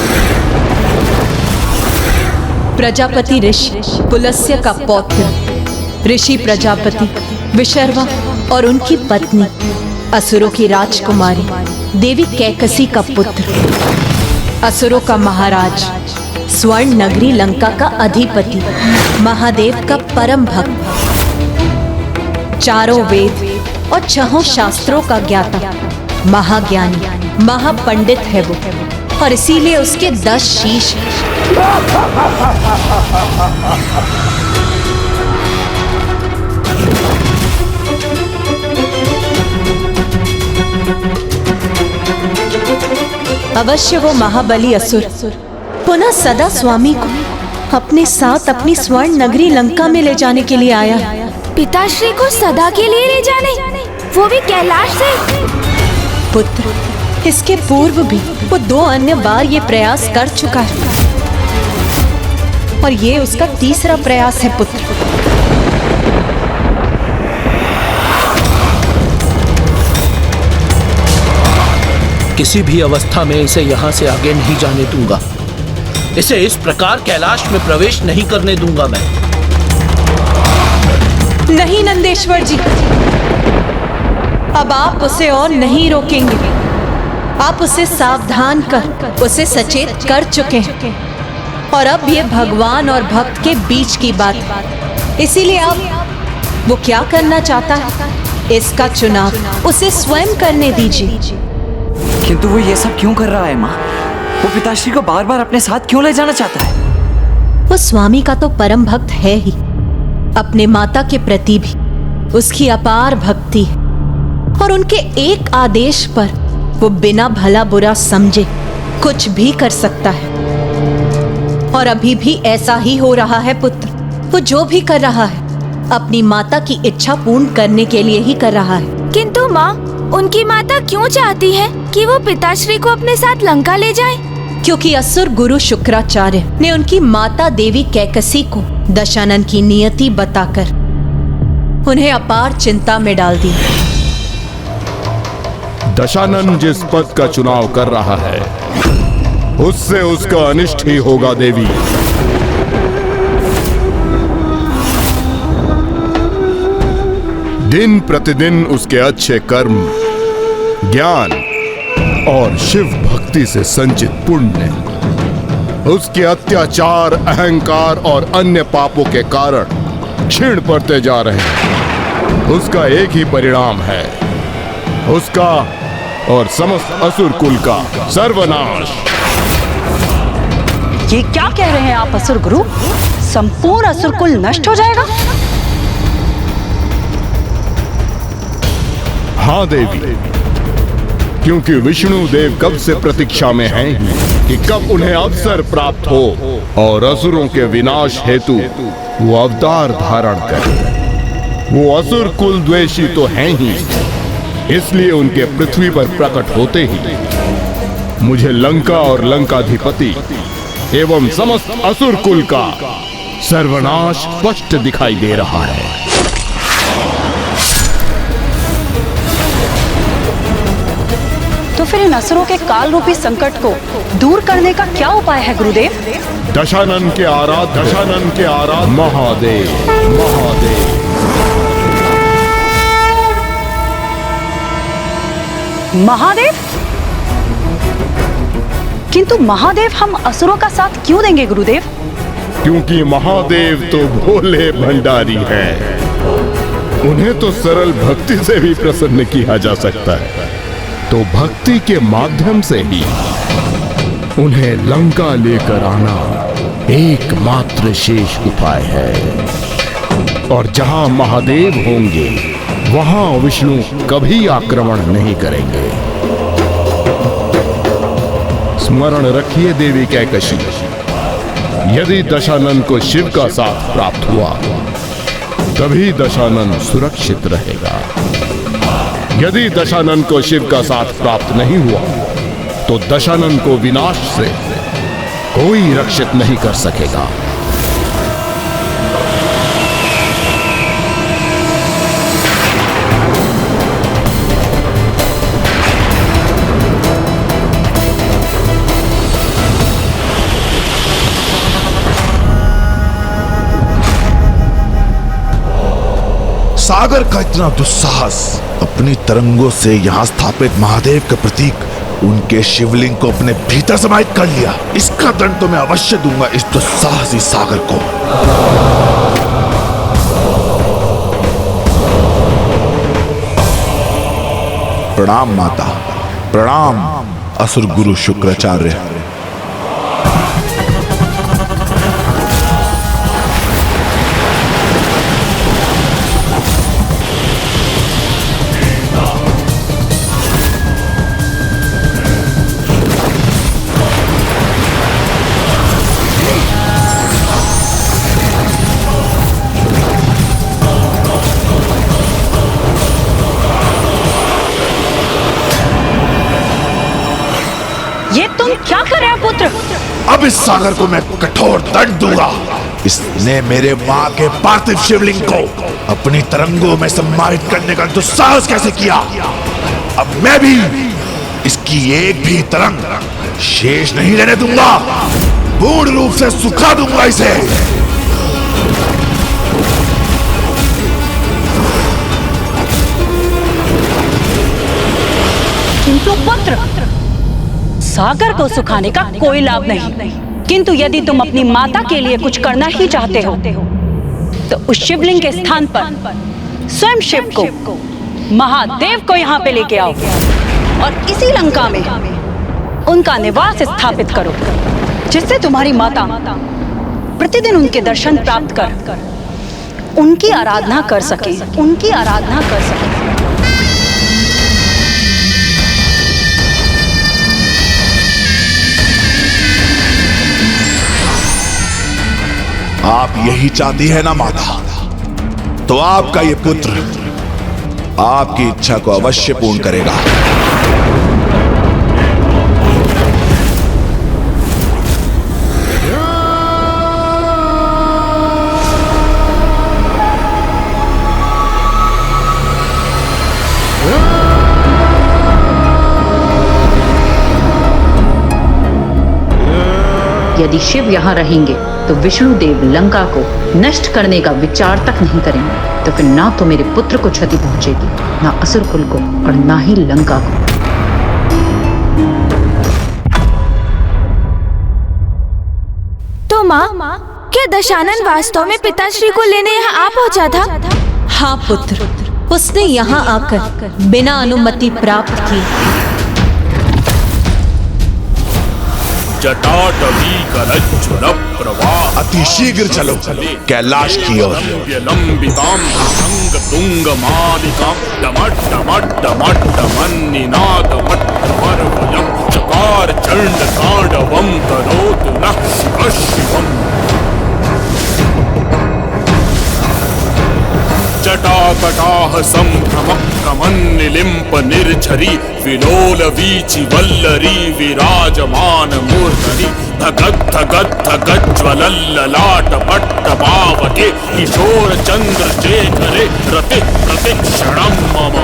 प्रजापति ऋषि पुलस्त्य का पौत्र, ऋषि प्रजापति विशर्वा और उनकी पत्नी असुरों की राजकुमारी देवी कैकसी का पुत्र, असुरों का महाराज, स्वर्ण नगरी लंका का अधिपति, महादेव का परम भक्त, चारों वेद और छहों शास्त्रों का ज्ञाता, महाज्ञानी, महापंडित है वो, और इसीलिए उसके 10 शीश। अवश्य वो महाबली असुर पुनः सदा स्वामी को अपने साथ अपनी स्वर्ण नगरी लंका में ले जाने के लिए आया। पिताश्री को सदा के लिए ले जाने, वो भी कैलाश से? पुत्र, इसके पूर्व भी वो 2 अन्य बार ये प्रयास कर चुका है और ये उसका तीसरा प्रयास है पुत्र। किसी भी अवस्था में इसे यहाँ से आगे नहीं जाने दूंगा। इसे इस प्रकार कैलाश में प्रवेश नहीं करने दूंगा मैं। नहीं नंदेश्वर जी, अब आप उसे और नहीं रोकेंगे। आप उसे सावधान कर उसे सचेत कर चुके हैं और अब ये भगवान और भक्त के बीच की बात है। इसीलिए आप वो क्या करना चाहता है इसका चुनाव उसे स्वयं करने दीजिए। किंतु वो ये सब क्यों कर रहा है माँ? वो पिताश्री को बार बार अपने साथ क्यों ले जाना चाहता है? वो स्वामी का तो परम भक्त है ही, अपने माता के प्रति भी उसकी अपार भक्ति है और उनके एक आदेश पर वो बिना भला बुरा समझे कुछ भी कर सकता है। और अभी भी ऐसा ही हो रहा है पुत्र। वो जो भी कर रहा है अपनी माता की इच्छा पूर्ण करने के लिए ही कर रहा है। किंतु माँ, उनकी माता क्यों चाहती है कि वो पिताश्री को अपने साथ लंका ले जाए? क्योंकि असुर गुरु शुक्राचार्य ने उनकी माता देवी कैकसी को दशानन की नियति बताकर उन्हें अपार चिंता में डाल दी। दशानन जिस पद का चुनाव कर रहा है उससे उसका अनिष्ट ही होगा देवी। दिन प्रतिदिन उसके अच्छे कर्म, ज्ञान और शिव भक्ति से संचित पुण्य उसके अत्याचार, अहंकार और अन्य पापों के कारण क्षीण पड़ते जा रहे हैं। उसका एक ही परिणाम है, उसका और समस्त असुर कुल का सर्वनाश। ये क्या कह रहे हैं आप असुर गुरु? संपूर्ण असुर कुल नष्ट हो जाएगा? हाँ देवी, क्योंकि विष्णु देव कब से प्रतीक्षा में हैं कि कब उन्हें अवसर प्राप्त हो और असुरों के विनाश हेतु वो अवतार धारण करें। वो असुर कुल द्वेषी तो हैं ही, इसलिए उनके पृथ्वी पर प्रकट होते ही मुझे लंका और लंकाधिपति एवं समस्त असुर कुल का सर्वनाश स्पष्ट दिखाई दे रहा है। तो फिर इन असुरों के काल रूपी संकट को दूर करने का क्या उपाय है गुरुदेव? दशानन के आराध महादेव। महादेव? किंतु महादेव हम असुरों का साथ क्यों देंगे गुरुदेव? क्योंकि महादेव तो भोले भंडारी हैं। उन्हें तो सरल भक्ति से भी प्रसन्न किया जा सकता है, तो भक्ति के माध्यम से ही उन्हें लंका लेकर आना एकमात्र शेष उपाय है। और जहां महादेव होंगे वहां विष्णु कभी आक्रमण नहीं करेंगे। स्मरण रखिए देवी कैकशी, यदि दशानन को शिव का साथ प्राप्त हुआ तभी दशानन सुरक्षित रहेगा। यदि दशानन को शिव का साथ प्राप्त नहीं हुआ तो दशानन को विनाश से कोई रक्षित नहीं कर सकेगा। सागर का इतना दुस्साहस, अपनी तरंगों से यहाँ स्थापित महादेव का प्रतीक उनके शिवलिंग को अपने भीतर समाहित कर लिया। इसका दंड तो मैं अवश्य दूंगा इस दुस्साहसी सागर को। प्रणाम माता, प्रणाम असुर गुरु शुक्राचार्य। ये तुम क्या कर रहे हो पुत्र? अब इस सागर को मैं कठोर दंड दूंगा। इसने मेरे माँ के पार्थिव शिवलिंग को अपनी तरंगों में सम्मानित करने का दुस्साहस कैसे किया? अब मैं भी इसकी एक भी तरंग शेष नहीं रहने दूंगा। पूर्ण रूप से सुखा दूंगा इसे। किंतु पुत्र, सागर को सुखाने का कोई लाभ नहीं। किंतु यदि तुम अपनी माता के लिए कुछ करना ही चाहते हो तो उस शिवलिंग के स्थान पर स्वयं शिव को, महादेव को यहाँ पे लेके आओ और इसी लंका में उनका निवास स्थापित करो, जिससे तुम्हारी माता प्रतिदिन उनके दर्शन प्राप्त कर उनकी आराधना कर सके। आप यही चाहती है ना माता? तो आपका ये पुत्र आपकी इच्छा को अवश्य पूर्ण करेगा। यदि शिव यहाँ रहेंगे तो विष्णु देव लंका को नष्ट करने का विचार तक नहीं करेंगे। तो फिर ना तो मेरे पुत्र को क्षति पहुंचेगी, ना असुर कुल को, और ना ही लंका को। तो माँ, क्या दशानन वास्तव में पिताश्री को लेने यहाँ आ पहुँचा था? हाँ पुत्र, उसने यहाँ आकर बिना अनुमति प्राप्त की जटाटवीकरज्ज्वल प्रवाह। अति शीघ्र चलो कैलाश की ओर। लंबितां भुजंग तुंग मालिकां डमड्डमड्डमड्डमन्निनादमट्टमर्वयं चकार चंड तांडवं करोतु नः शिवः शिवम्। जटाकटाह संभ्रम प्रमन्निलिम्प निर्झरी विलोल वीचि वल्लरी विराजमान मूर्धनि धगद् धगद् धगज्ज्वलल्ललाट पट्टपावके किशोर चंद्र शेखरे रति प्रतिक्षणं मम।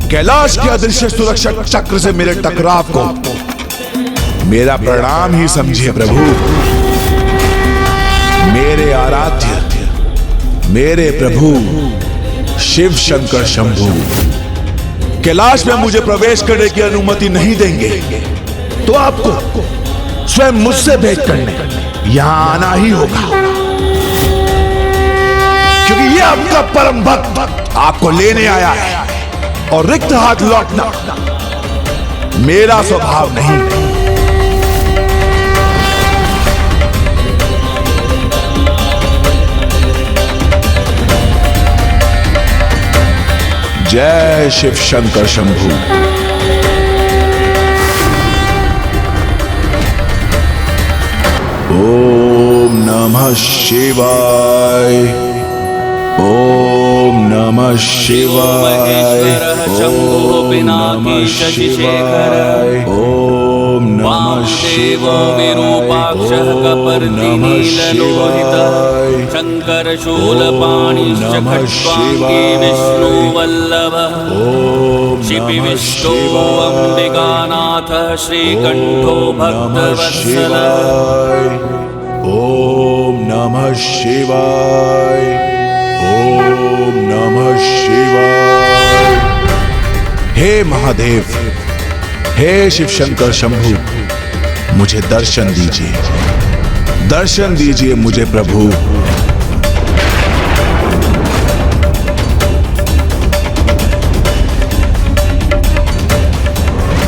कैलाश के अदृश्य सुरक्षक चक्र से मेरे टकराव को मेरा प्रणाम ही समझिए प्रभु। मेरे आराध्य मेरे प्रभु शिव शंकर शंभू कैलाश में मुझे प्रवेश करने की अनुमति नहीं देंगे तो आपको स्वयं मुझसे भेंट करने यहां आना ही होगा, क्योंकि ये आपका परम भक्त आपको लेने आया है और रिक्त हाथ लौटना मेरा स्वभाव नहीं। जय शिव शंकर शंभू। ओम नमः शिवाय। ओम नमः शिवाय। ओम नमः शिवाय। ओम नमः शिवाय। ओम नमः शिवाय। शंकर शूलपाणिश्च खट्वांगी विष्णु वल्लभः शिपि विष्णु अंबिकानाथ श्रीकंठो भक्तवत्सलः। ओम नमः शिवाय। ओम नमः शिवाय। हे महादेव हे शिव शंकर शंभू मुझे दर्शन दीजिए, दर्शन दीजिए मुझे प्रभु।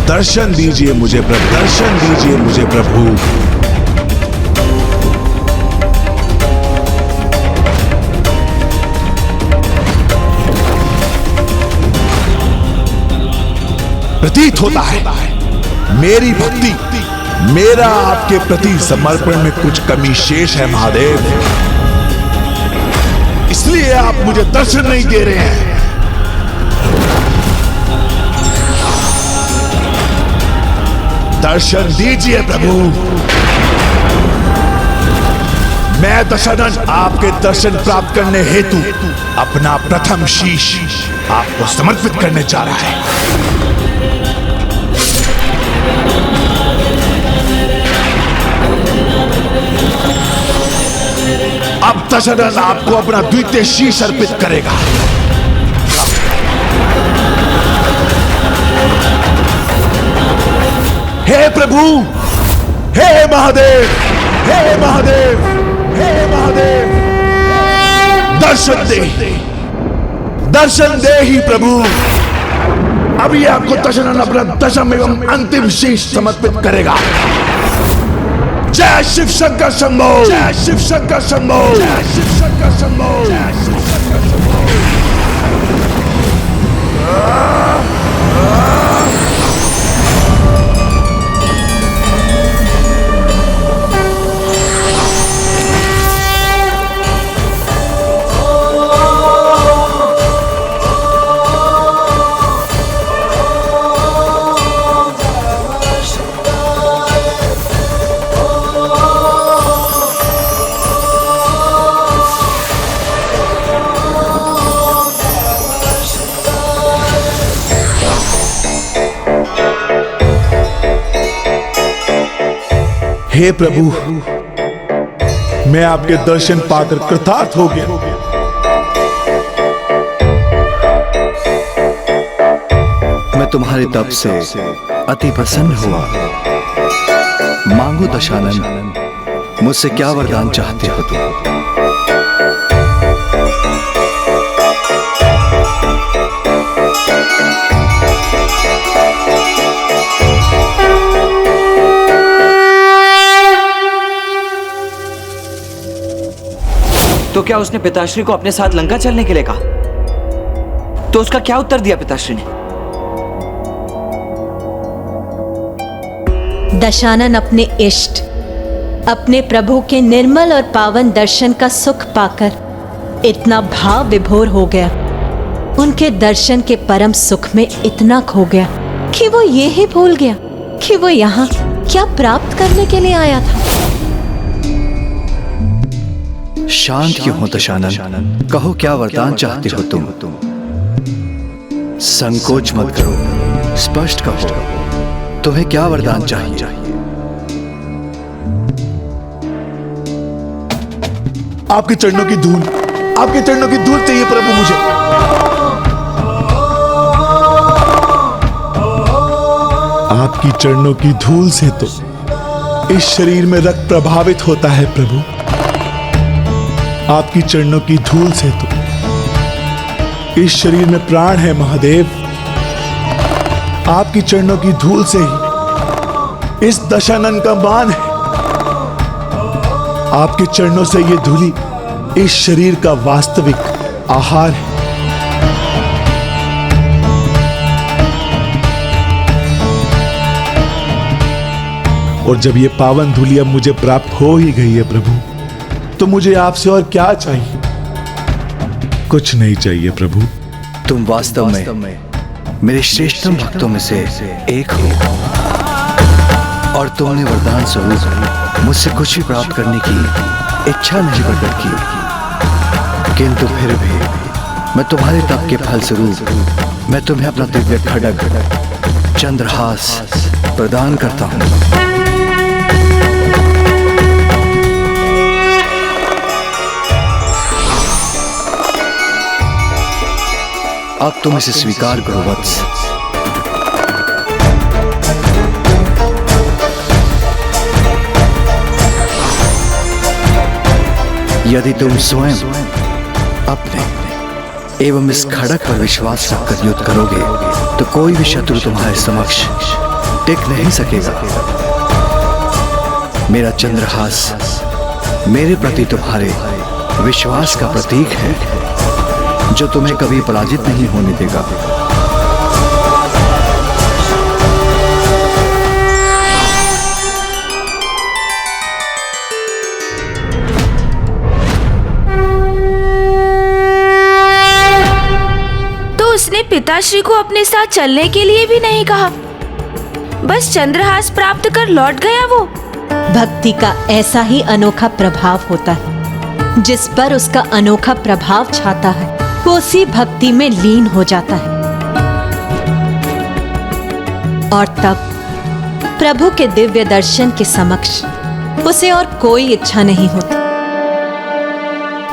दर्शन दीजिए मुझे प्रभु, दर्शन दीजिए मुझे प्रभु। प्रतीत होता है मेरी भक्ति मेरा आपके प्रति समर्पण में कुछ कमी शेष है महादेव, इसलिए आप मुझे दर्शन नहीं दे रहे हैं। दर्शन दीजिए प्रभु। मैं दशानन आपके दर्शन प्राप्त करने हेतु अपना प्रथम शीश आपको समर्पित करने जा रहा है। अब दशरथ आपको अपना द्वितीय शीश अर्पित करेगा। हे प्रभु, हे महादेव, हे महादेव, हे महादेव, दर्शन दे ही प्रभु। अभी आपको दशरथ अपना दशम एवं अंतिम शीश समर्पित करेगा। जय शिव शंकर शंभो, जय शिव शंकर शंभो, जय शिव शंकर शंभो, जय शिव शंकर शंभो। हे प्रभु, मैं आपके दर्शन पाकर कृतार्थ हो गया। मैं तुम्हारे तप से अति प्रसन्न हुआ। मांगो दशानन, मुझसे क्या वरदान चाहते हो तुम? तो क्या उसने पिताश्री को अपने साथ लंका चलने के लिए कहा? तो उसका क्या उत्तर दिया पिताश्री ने? दशानन अपने इष्ट, अपने प्रभु के निर्मल और पावन दर्शन का सुख पाकर इतना भाव विभोर हो गया, उनके दर्शन के परम सुख में इतना खो गया कि वो ये ही भूल गया कि वो यहाँ क्या प्राप्त करने के लिए आया था। शांत क्यों हो दशानन? कहो क्या वरदान चाहते हो तुम? संकोच मत करो, स्पष्ट कहो तुम्हें क्या वरदान चाहिए। आपके चरणों की धूल, आपके चरणों की धूल चाहिए प्रभु मुझे। आपकी चरणों की धूल से तो इस शरीर में रक्त प्रभावित होता है प्रभु। आपकी चरणों की धूल से तो इस शरीर में प्राण है महादेव। आपकी चरणों की धूल से ही इस दशानन का मान है। आपके चरणों से ये धूली इस शरीर का वास्तविक आहार है। और जब ये पावन धूली अब मुझे प्राप्त हो ही गई है प्रभु, तो मुझे आपसे और क्या चाहिए? कुछ नहीं चाहिए प्रभु। तुम वास्तव में मेरे श्रेष्ठतम भक्तों में से एक हो और तुमने वरदान स्वरूप मुझसे कुछ भी प्राप्त करने की इच्छा नहीं प्रकट की, किंतु फिर भी मैं तुम्हारे तप के फल स्वरूप मैं तुम्हें अपना दिव्य खड्ग चंद्रहास प्रदान करता हूं। अब तुम इसे स्वीकार करो वत्स। यदि तुम स्वयं अपने एवं इस खड़ग पर विश्वास रखकर युद्ध करोगे तो कोई भी शत्रु तुम्हारे समक्ष टिक नहीं सकेगा। मेरा चंद्रहास मेरे प्रति तुम्हारे विश्वास का प्रतीक है जो तुम्हें कभी पराजित नहीं होने देगा। तो उसने पिताश्री को अपने साथ चलने के लिए भी नहीं कहा, बस चंद्रहास प्राप्त कर लौट गया। वो भक्ति का ऐसा ही अनोखा प्रभाव होता है। जिस पर उसका अनोखा प्रभाव छाता है वो उसी भक्ति में लीन हो जाता है और तब प्रभु के दिव्य दर्शन के समक्ष उसे और कोई इच्छा नहीं होती।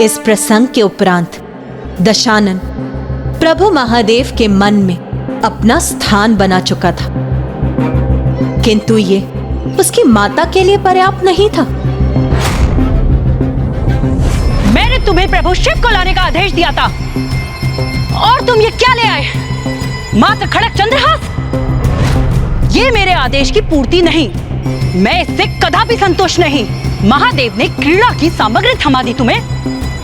इस प्रसंग के उपरांत दशानन प्रभु महादेव के मन में अपना स्थान बना चुका था, किंतु ये उसकी माता के लिए पर्याप्त नहीं था। मैंने तुम्हें प्रभु शिव को लाने का आदेश दिया था और तुम ये क्या ले आए? मात्र खड़ग चंद्रहास? ये मेरे आदेश की पूर्ति नहीं, मैं इससे कदापि संतुष्ट नहीं। महादेव ने क्रीड़ा की सामग्री थमा दी तुम्हें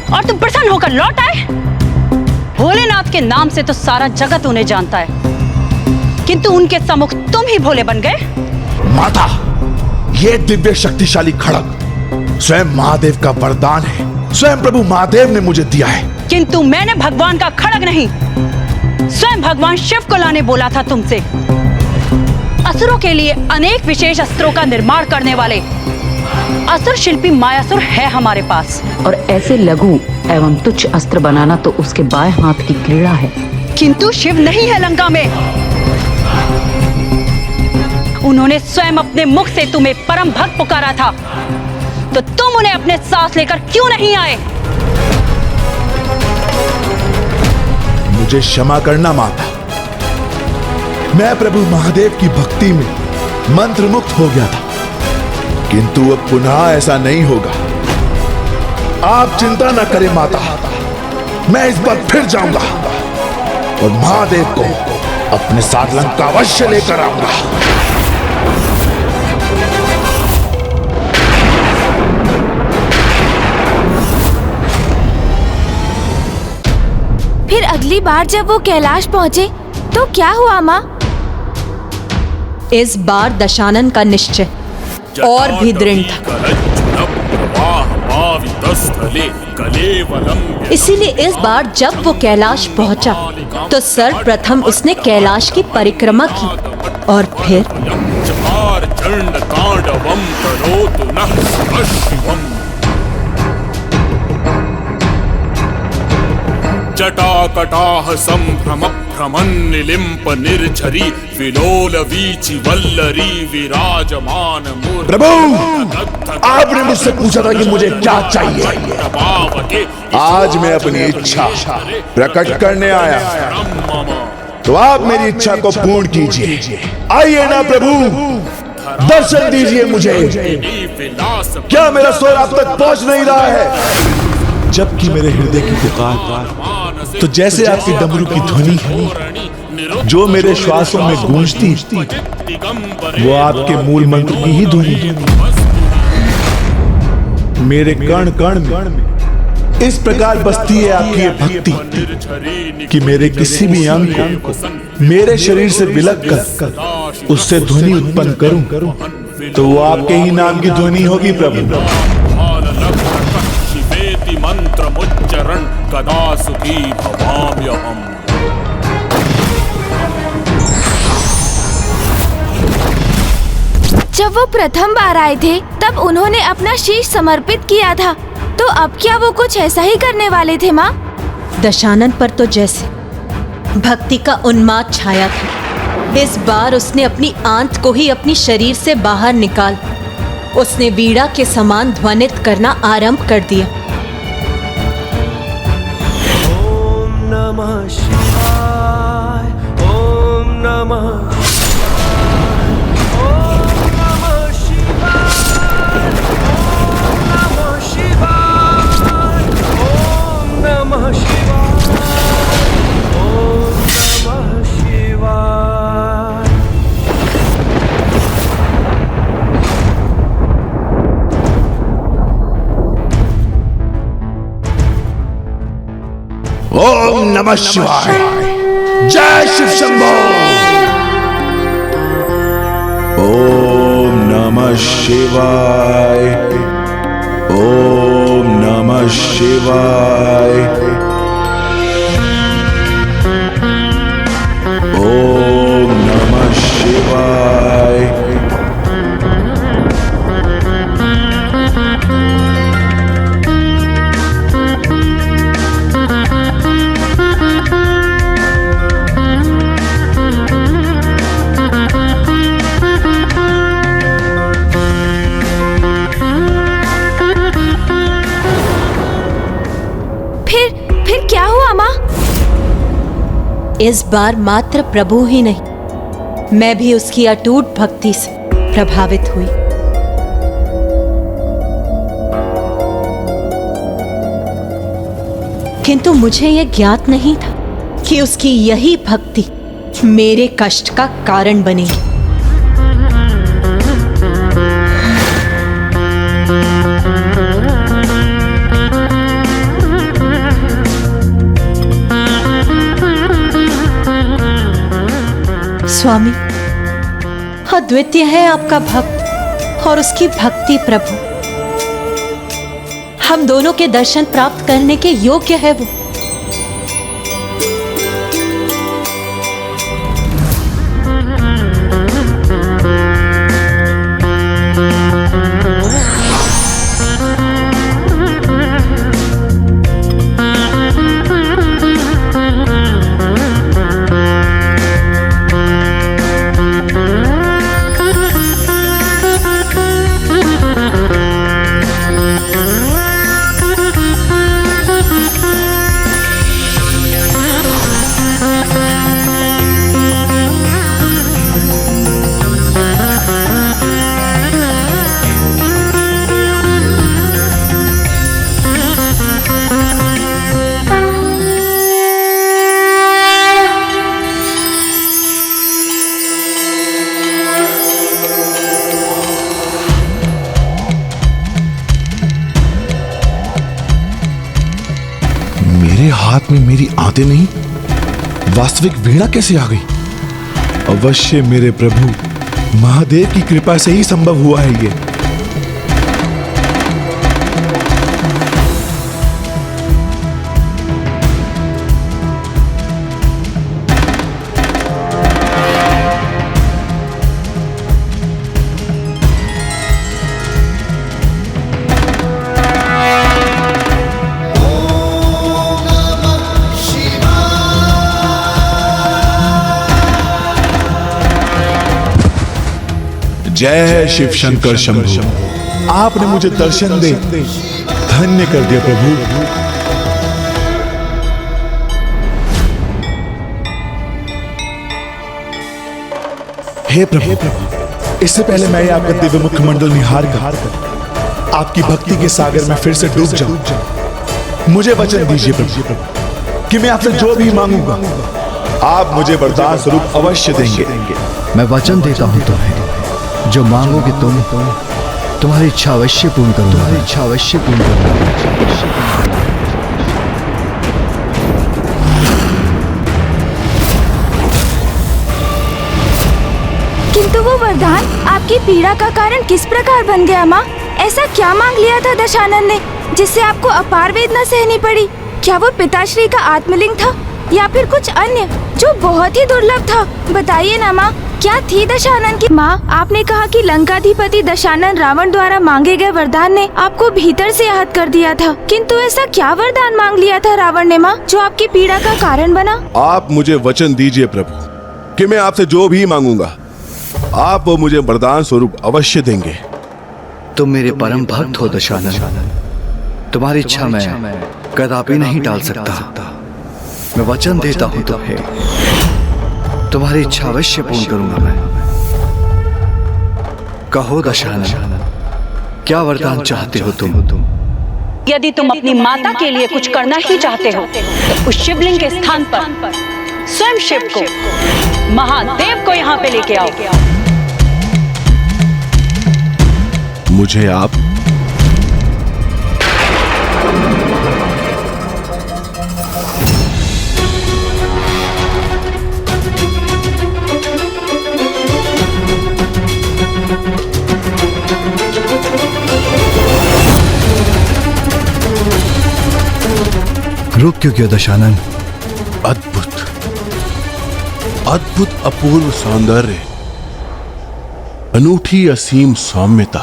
और तुम प्रसन्न होकर लौट आए। भोलेनाथ के नाम से तो सारा जगत उन्हें जानता है, किंतु उनके सम्मुख तुम ही भोले बन गए। माता, ये दिव्य शक्तिशाली खड़ग स्वयं महादेव का वरदान है। स्वयं प्रभु महादेव ने मुझे दिया है। किंतु मैंने भगवान का खड़ग नहीं, स्वयं भगवान शिव को लाने बोला था तुमसे। असुरों के लिए अनेक विशेष अस्त्रों का निर्माण करने वाले असुर शिल्पी मायासुर है हमारे पास। और ऐसे लघु एवं तुच्छ अस्त्र बनाना तो उसके बाएं हाथ की क्रीड़ा है। किंतु शिव नहीं है लंका में। उन्होंने स्वयं अपने मुख से तुम्हें परम भक्त पुकारा था, तो तुम उन्हें अपने साथ लेकर क्यों नहीं आए? मुझे क्षमा करना माता, मैं प्रभु महादेव की भक्ति में मंत्रमुग्ध हो गया था, किंतु अब पुनः ऐसा नहीं होगा। आप चिंता न करें माता, मैं इस बार फिर जाऊंगा और महादेव को अपने साथ लंका अवश्य लेकर आऊंगा। फिर अगली बार जब वो कैलाश पहुंचे तो क्या हुआ माँ? इस बार दशानन का निश्चय और भी दृढ़ था। इसीलिए इस बार जब वो कैलाश पहुंचा तो सर्वप्रथम उसने कैलाश की परिक्रमा की और फिर जटाकटाह संभ्रम भ्रमण निलिम्प निर्झरी विलोल वीचि वल्लरी विराजमान मूर्ति। प्रभु, आपने मुझसे पूछा था कि मुझे क्या चाहिए। आज मैं अपनी इच्छा प्रकट करने आया, तो आप मेरी इच्छा को पूर्ण कीजिए। आइए ना प्रभु, दर्शन दीजिए मुझे। क्या मेरा स्वर आप तक पहुंच नहीं रहा है? जबकि मेरे हृदय की पुकार तो जैसे आपकी डमरू की ध्वनि है जो मेरे श्वासों में गूंजती, वो आपके मूल मंत्र की ही ध्वनि है। मेरे कण कण में इस प्रकार बसती है आपकी ये भक्ति कि मेरे किसी भी अंग को मेरे शरीर से विलग कर उससे ध्वनि उत्पन्न करूं, तो वो आपके ही नाम की ध्वनि होगी प्रभु। मंत्र मुच्चरण कदा सुखी भवाम्यहम्। जब वो प्रथम बार आए थे तब उन्होंने अपना शीश समर्पित किया था, तो अब क्या वो कुछ ऐसा ही करने वाले थे माँ? दशानन पर तो जैसे भक्ति का उन्माद छाया था, इस बार उसने अपनी आंत को ही अपनी शरीर से बाहर निकाल उसने वीणा के समान ध्वनित करना आरंभ कर दिया। नमः शिवाय, ओम नमः शिवाय, ओम नमः शिवाय, ओम नमः शिवाय। ओम नमः शिवाय। जय शिव शंभो। ओम नमः शिवाय, ओम नमः शिवाय, ओम नमः शिवाय। फिर क्या हुआ माँ? इस बार मात्र प्रभु ही नहीं, मैं भी उसकी अटूट भक्ति से प्रभावित हुई। किंतु मुझे यह ज्ञात नहीं था कि उसकी यही भक्ति मेरे कष्ट का कारण बनेगी। स्वामी, अद्वितीय है आपका भक्त और उसकी भक्ति प्रभु। हम दोनों के दर्शन प्राप्त करने के योग्य है वो। में मेरी आते नहीं, वास्तविक वीणा कैसे आ गई? अवश्य मेरे प्रभु महादेव की कृपा से ही संभव हुआ है ये। जय शिव शंकर शंभु, आपने मुझे दर्शन दे धन्य कर दिया प्रभु। हे प्रभु, इससे पहले मैं आपका दिव्य मुखमंडल निहार कर आपकी भक्ति के सागर में फिर से डूब जाऊं। मुझे वचन दीजिए प्रभु कि मैं आपसे जो भी मांगूंगा आप मुझे वरदान स्वरूप अवश्य देंगे। मैं वचन देता हूं तुम्हें, जो मांगोगे तुम, तुम्हारी इच्छा अवश्य पूर्ण करूंगा। तुम्हारी इच्छा अवश्य पूर्ण करूंगा। किंतु वो वरदान आपकी पीड़ा का कारण किस प्रकार बन गया माँ? ऐसा क्या मांग लिया था दशानन ने जिससे आपको अपार वेदना सहनी पड़ी? क्या वो पिताश्री का आत्मलिंग था या फिर कुछ अन्य जो बहुत ही दुर्लभ था? बताइए ना माँ, क्या थी दशानन की? माँ, आपने कहा कि लंकाधिपति दशानन रावण द्वारा मांगे गए वरदान ने आपको भीतर से आहत कर दिया था, किंतु ऐसा क्या वरदान मांग लिया था रावण ने माँ जो आपकी पीड़ा का कारण बना? आप मुझे वचन दीजिए प्रभु कि मैं आपसे जो भी मांगूंगा आप वो मुझे वरदान स्वरूप अवश्य देंगे। तुम मेरे परम भक्त हो दशानन, तुम्हारी इच्छा मैं कदापि नहीं टाल सकता। मैं वचन देता हूँ तुम्हें, तुम्हारी इच्छा अवश्य पूर्ण करूंगा मैं। कहो दशानन, क्या वरदान चाहते हो तुम? यदि तुम अपनी माता के लिए कुछ करना ही चाहते हो तो उस शिवलिंग के स्थान पर स्वयं शिव को, महादेव को यहाँ पे लेके आओ। मुझे आप रुक क्यों गया दशानन? अद्भुत अद्भुत अपूर्व सौंदर्य, अनूठी असीम सौम्यता,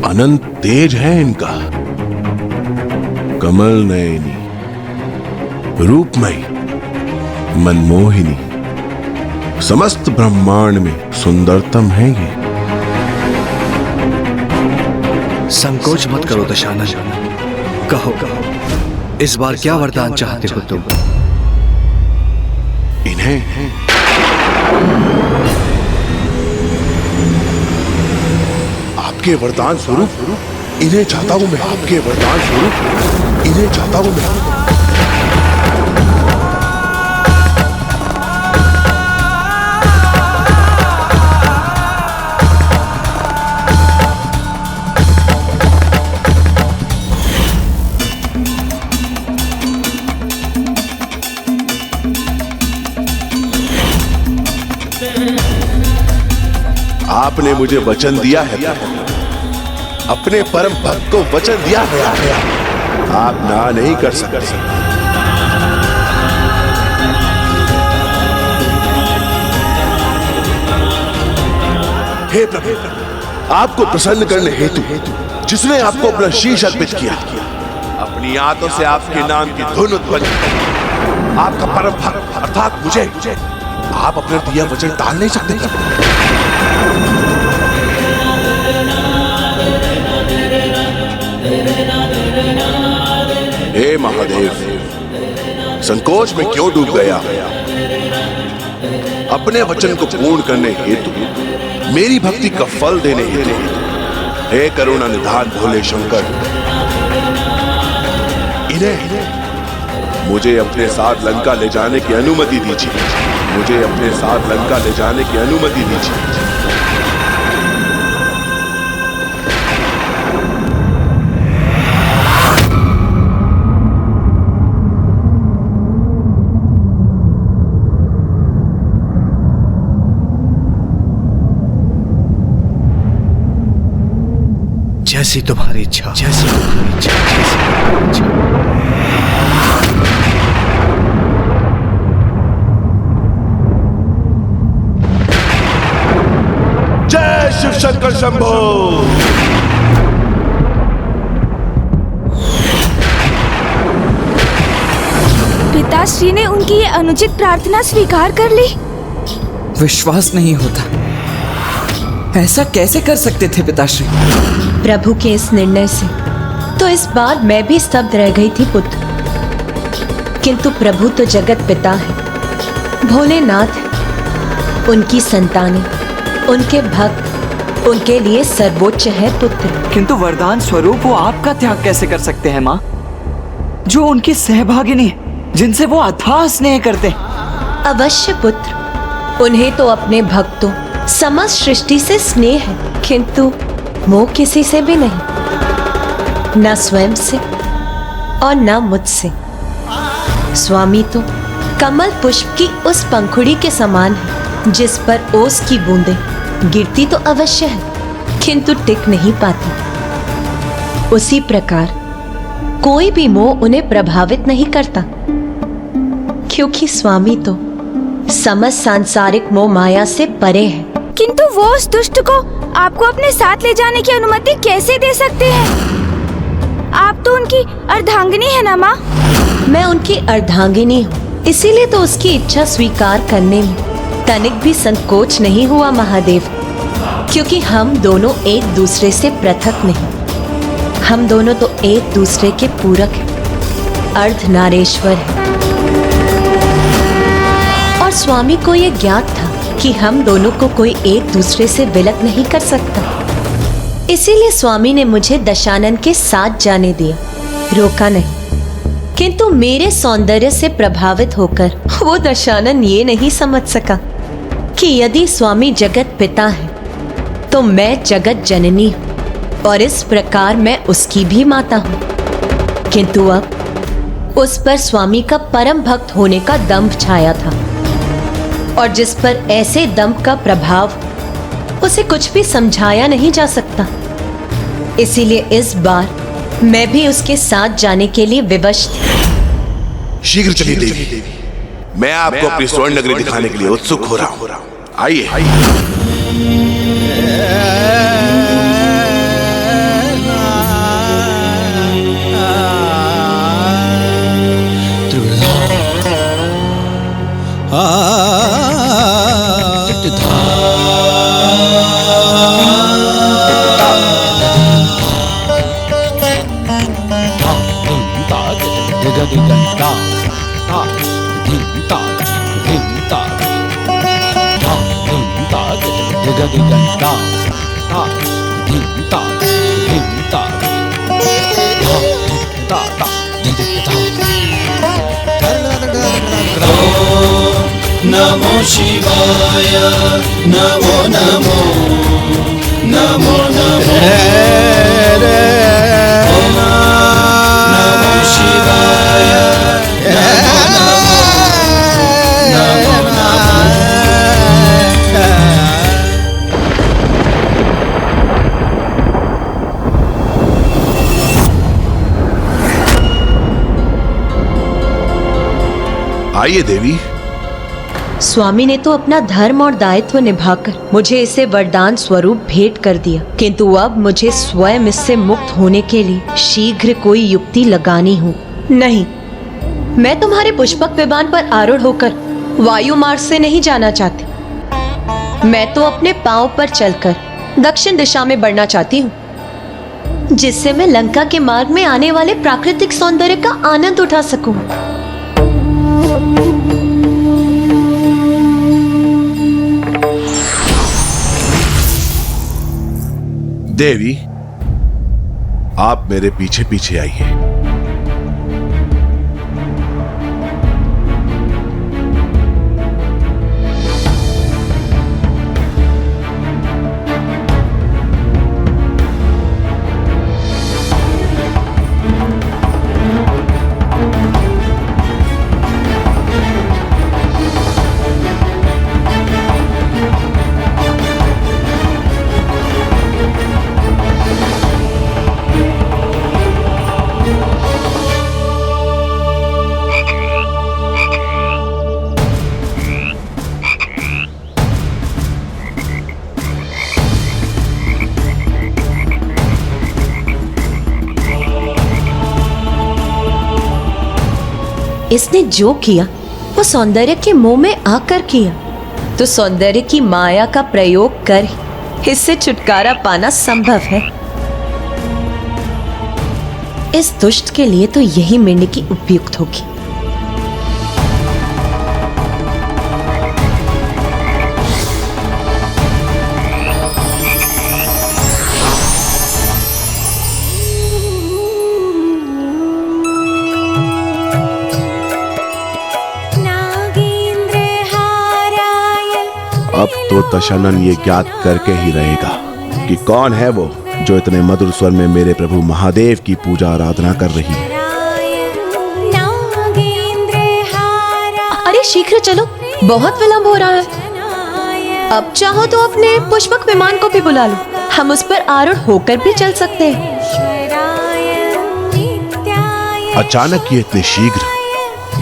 अनंत तेज है इनका। कमल नयनी, रूपमयी, मनमोहिनी, समस्त ब्रह्मांड में सुंदरतम है ये। संकोच मत करो दशानन, कहो इस बार क्या वरदान चाहते हो तुम? इन्हें आपके वरदान स्वरूप इन्हें चाहता हूं मैं। आपके वरदान स्वरूप इन्हें चाहता हूं मैं। आपने मुझे वचन दिया है, अपने परम भक्त को वचन दिया है, आप ना नहीं कर सकते। हे प्रभु, आपको प्रसन्न करने हेतु जिसने आपको अपना शीश अर्पित किया, अपनी आंतों से आपके नाम की धुन उत्पन्न, आपका परम भक्त अर्थात मुझे आप अपने दिया वचन टाल नहीं सकते। हे महादेव, संकोच में क्यों डूब गया? अपने वचन को पूर्ण करने हेतु, मेरी भक्ति का फल देने हेतु, हे करुणा निधान भोले शंकर, इन्हें मुझे अपने साथ लंका ले जाने की अनुमति दीजिए। मुझे अपने साथ लंका ले जाने की अनुमति दीजिए। जैसी तुम्हारी इच्छा, जैसी तुम्हारी इच्छा, जैसी तुम्हारी इच्छा। जय शिव शंकर शंभो। पिताश्री ने उनकी ये अनुचित प्रार्थना स्वीकार कर ली। विश्वास नहीं होता, ऐसा कैसे कर सकते थे पिताश्री? प्रभु के इस निर्णय से तो इस बार मैं भी स्तब्ध रह गई थी पुत्र। किंतु प्रभु तो जगत पिता है, भोलेनाथ है, उनकी संतानें, उनके भक्त, उनके लिए सर्वोच्च है पुत्र। किंतु वरदान स्वरूप वो आपका त्याग कैसे कर सकते हैं माँ, जो उनकी सहभागिनी है, जिनसे वो अथाह स्नेह करते हैं? अवश्य पुत्र, उन्हें तो अपने भक्तों समस्त सृष्टि से स्नेह है, किंतु मोह किसी से भी नहीं, न स्वयं से और न मुझसे। स्वामी तो कमल पुष्प की उस पंखुड़ी के समान है, जिस पर ओस की बूंदें गिरती तो अवश्य है, किंतु टिक नहीं पाती। उसी प्रकार कोई भी मोह उन्हें प्रभावित नहीं करता, क्योंकि स्वामी तो समस्त सांसारिक मोह माया से परे है। किंतु वो उस दुष्ट को आपको अपने साथ ले जाने की अनुमति कैसे दे सकते हैं? आप तो उनकी अर्धांगिनी है ना माँ? मैं उनकी अर्धांगिनी हूँ, इसीलिए तो उसकी इच्छा स्वीकार करने में तनिक भी संकोच नहीं हुआ महादेव, क्योंकि हम दोनों एक दूसरे से पृथक नहीं, हम दोनों तो एक दूसरे के पूरक हैं, अर्धनारेश्वर हैं। और स्वामी को ये ज्ञात था कि हम दोनों को कोई एक दूसरे से विलग नहीं कर सकता, इसीलिए स्वामी ने मुझे दशानन के साथ जाने दिया, रोका नहीं। किंतु मेरे सौंदर्य से प्रभावित होकर वो दशानन ये नहीं समझ सका कि यदि स्वामी जगत पिता है तो मैं जगत जननी हूँ, और इस प्रकार मैं उसकी भी माता हूँ। किंतु अब उस पर स्वामी का परम भक्त होने का दंभ छाया था, और जिस पर ऐसे दंभ का प्रभाव, उसे कुछ भी समझाया नहीं जा सकता। इसीलिए इस बार मैं भी उसके साथ जाने के लिए विवश थी। शीघ्र चलिए देवी, मैं आपको अपनी स्वर्ण नगरी दिखाने के लिए उत्सुक हो रहा हूँ। आइए। नमो शिवाय, नमो नमो नमो नमो नमो शिवाय, नमो नमो नमो आइए देवी। स्वामी ने तो अपना धर्म और दायित्व निभाकर मुझे इसे वरदान स्वरूप भेंट कर दिया, किंतु अब मुझे स्वयं इससे मुक्त होने के लिए शीघ्र कोई युक्ति लगानी हो। नहीं, मैं तुम्हारे पुष्पक विमान पर आरूढ़ होकर वायु मार्ग से नहीं जाना चाहती। मैं तो अपने पांव पर चलकर दक्षिण दिशा में बढ़ना चाहती हूँ, जिससे मैं लंका के मार्ग में आने वाले प्राकृतिक सौंदर्य का आनंद उठा सकूं। देवी, आप मेरे पीछे पीछे आइए। इसने जो किया वो सौंदर्य के मोह में आकर किया, तो सौंदर्य की माया का प्रयोग कर ही इससे छुटकारा पाना संभव है। इस दुष्ट के लिए तो यही मेंढकी उपयुक्त होगी। अब तो दशानन ये ज्ञात करके ही रहेगा कि कौन है वो जो इतने मधुर स्वर में मेरे प्रभु महादेव की पूजा आराधना कर रही है। अरे शीघ्र चलो, बहुत विलंब हो रहा है। अब चाहो तो अपने पुष्पक विमान को भी बुला लो, हम उस पर आरूढ़ होकर भी चल सकते हैं। अचानक ये इतने शीघ्र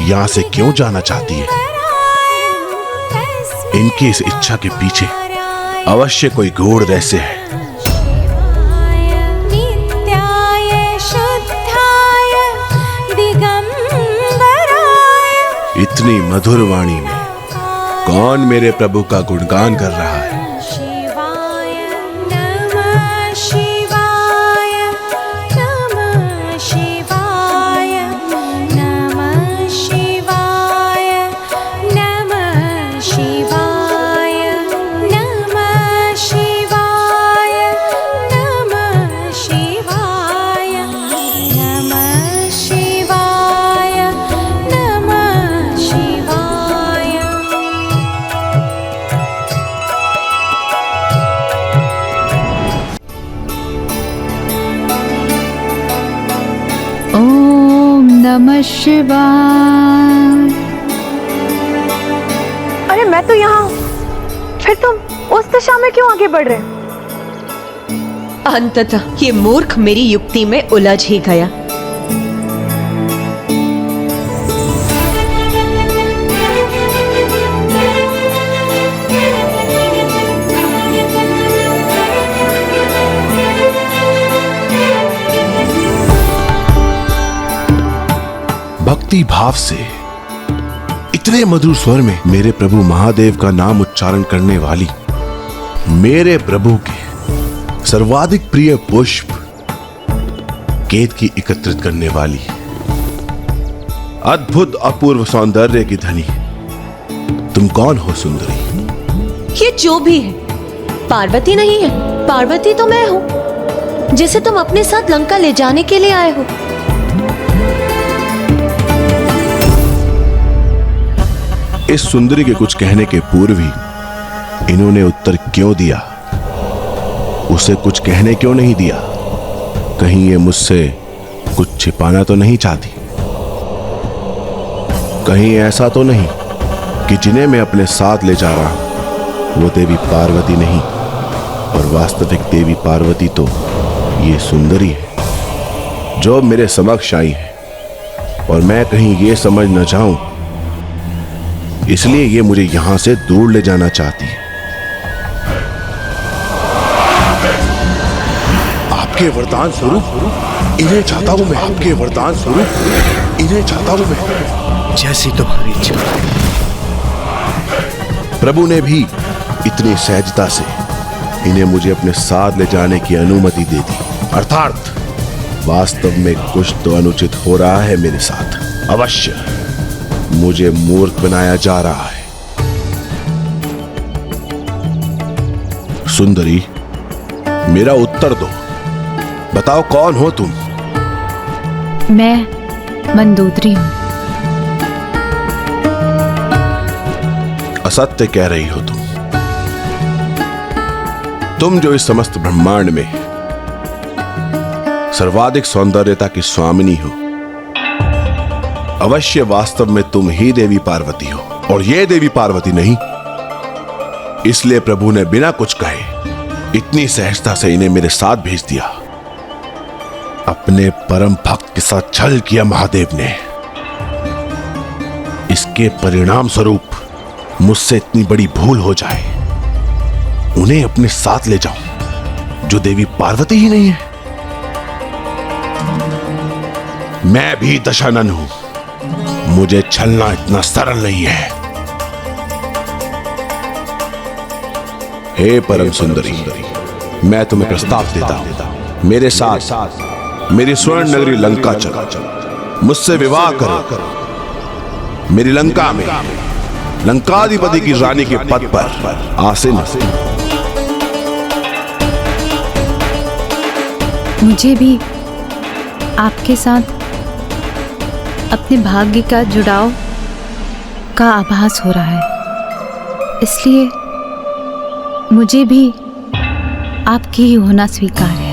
यहाँ से क्यों जाना चाहती है? इनकी इस इच्छा के पीछे अवश्य कोई गूढ़ रहस्य है। इतनी मधुर वाणी में कौन मेरे प्रभु का गुणगान कर रहा है? नमः शिवाय। अरे मैं तो यहाँ हूँ, फिर तुम उस दिशा में क्यों आगे बढ़ रहे हो? अंततः ये मूर्ख मेरी युक्ति में उलझ ही गया। भक्ति भाव से इतने मधुर स्वर में मेरे प्रभु महादेव का नाम उच्चारण करने वाली मेरे प्रभु के सर्वाधिक प्रिय पुष्प केत की एकत्रित करने वाली अद्भुत अपूर्व सौंदर्य की धनी तुम कौन हो सुंदरी? ये जो भी है पार्वती नहीं है। पार्वती तो मैं हूँ जिसे तुम अपने साथ लंका ले जाने के लिए आए हो। इस सुंदरी के कुछ कहने के पूर्व ही इन्होंने उत्तर क्यों दिया? उसे कुछ कहने क्यों नहीं दिया? कहीं ये मुझसे कुछ छिपाना तो नहीं चाहती? कहीं ऐसा तो नहीं कि जिन्हें मैं अपने साथ ले जा रहा हूं वो देवी पार्वती नहीं और वास्तविक देवी पार्वती तो ये सुंदरी है जो मेरे समक्ष आई है, और मैं कहीं ये समझ न जाऊं इसलिए ये मुझे यहां से दूर ले जाना चाहती है। आपके वरदान स्वरूप इन्हें चाहता हूं मैं। आपके वरदान स्वरूप इन्हें चाहता हूं मैं। जैसी तुम्हारी इच्छा। प्रभु ने भी इतनी सहजता से इन्हें मुझे अपने साथ ले जाने की अनुमति दे दी, अर्थात वास्तव में कुछ तो अनुचित हो रहा है मेरे साथ। अवश्य मुझे मूर्ख बनाया जा रहा है। सुंदरी, मेरा उत्तर दो। बताओ कौन हो तुम? मैं मंदोदरी हूं। असत्य कह रही हो तुम जो इस समस्त ब्रह्मांड में सर्वाधिक सौंदर्यता की स्वामिनी हो। अवश्य वास्तव में तुम ही देवी पार्वती हो, और ये देवी पार्वती नहीं। इसलिए प्रभु ने बिना कुछ कहे इतनी सहजता से इन्हें मेरे साथ भेज दिया। अपने परम भक्त के साथ छल किया महादेव ने। इसके परिणाम स्वरूप मुझसे इतनी बड़ी भूल हो जाए, उन्हें अपने साथ ले जाऊं जो देवी पार्वती ही नहीं है। मैं भी दशानन हूं, मुझे छलना इतना सरल नहीं है। हे परम सुंदरी, मैं तुम्हें प्रस्ताव देता हूं, मेरे साथ मेरी स्वर्ण नगरी लंका चलो, मुझसे विवाह करो। मेरी लंका में लंकाधिपति की रानी के पद पर आसीन हो। मुझे भी आपके साथ अपने भाग्य का जुड़ाव का आभास हो रहा है, इसलिए मुझे भी आपकी ही होना स्वीकार है।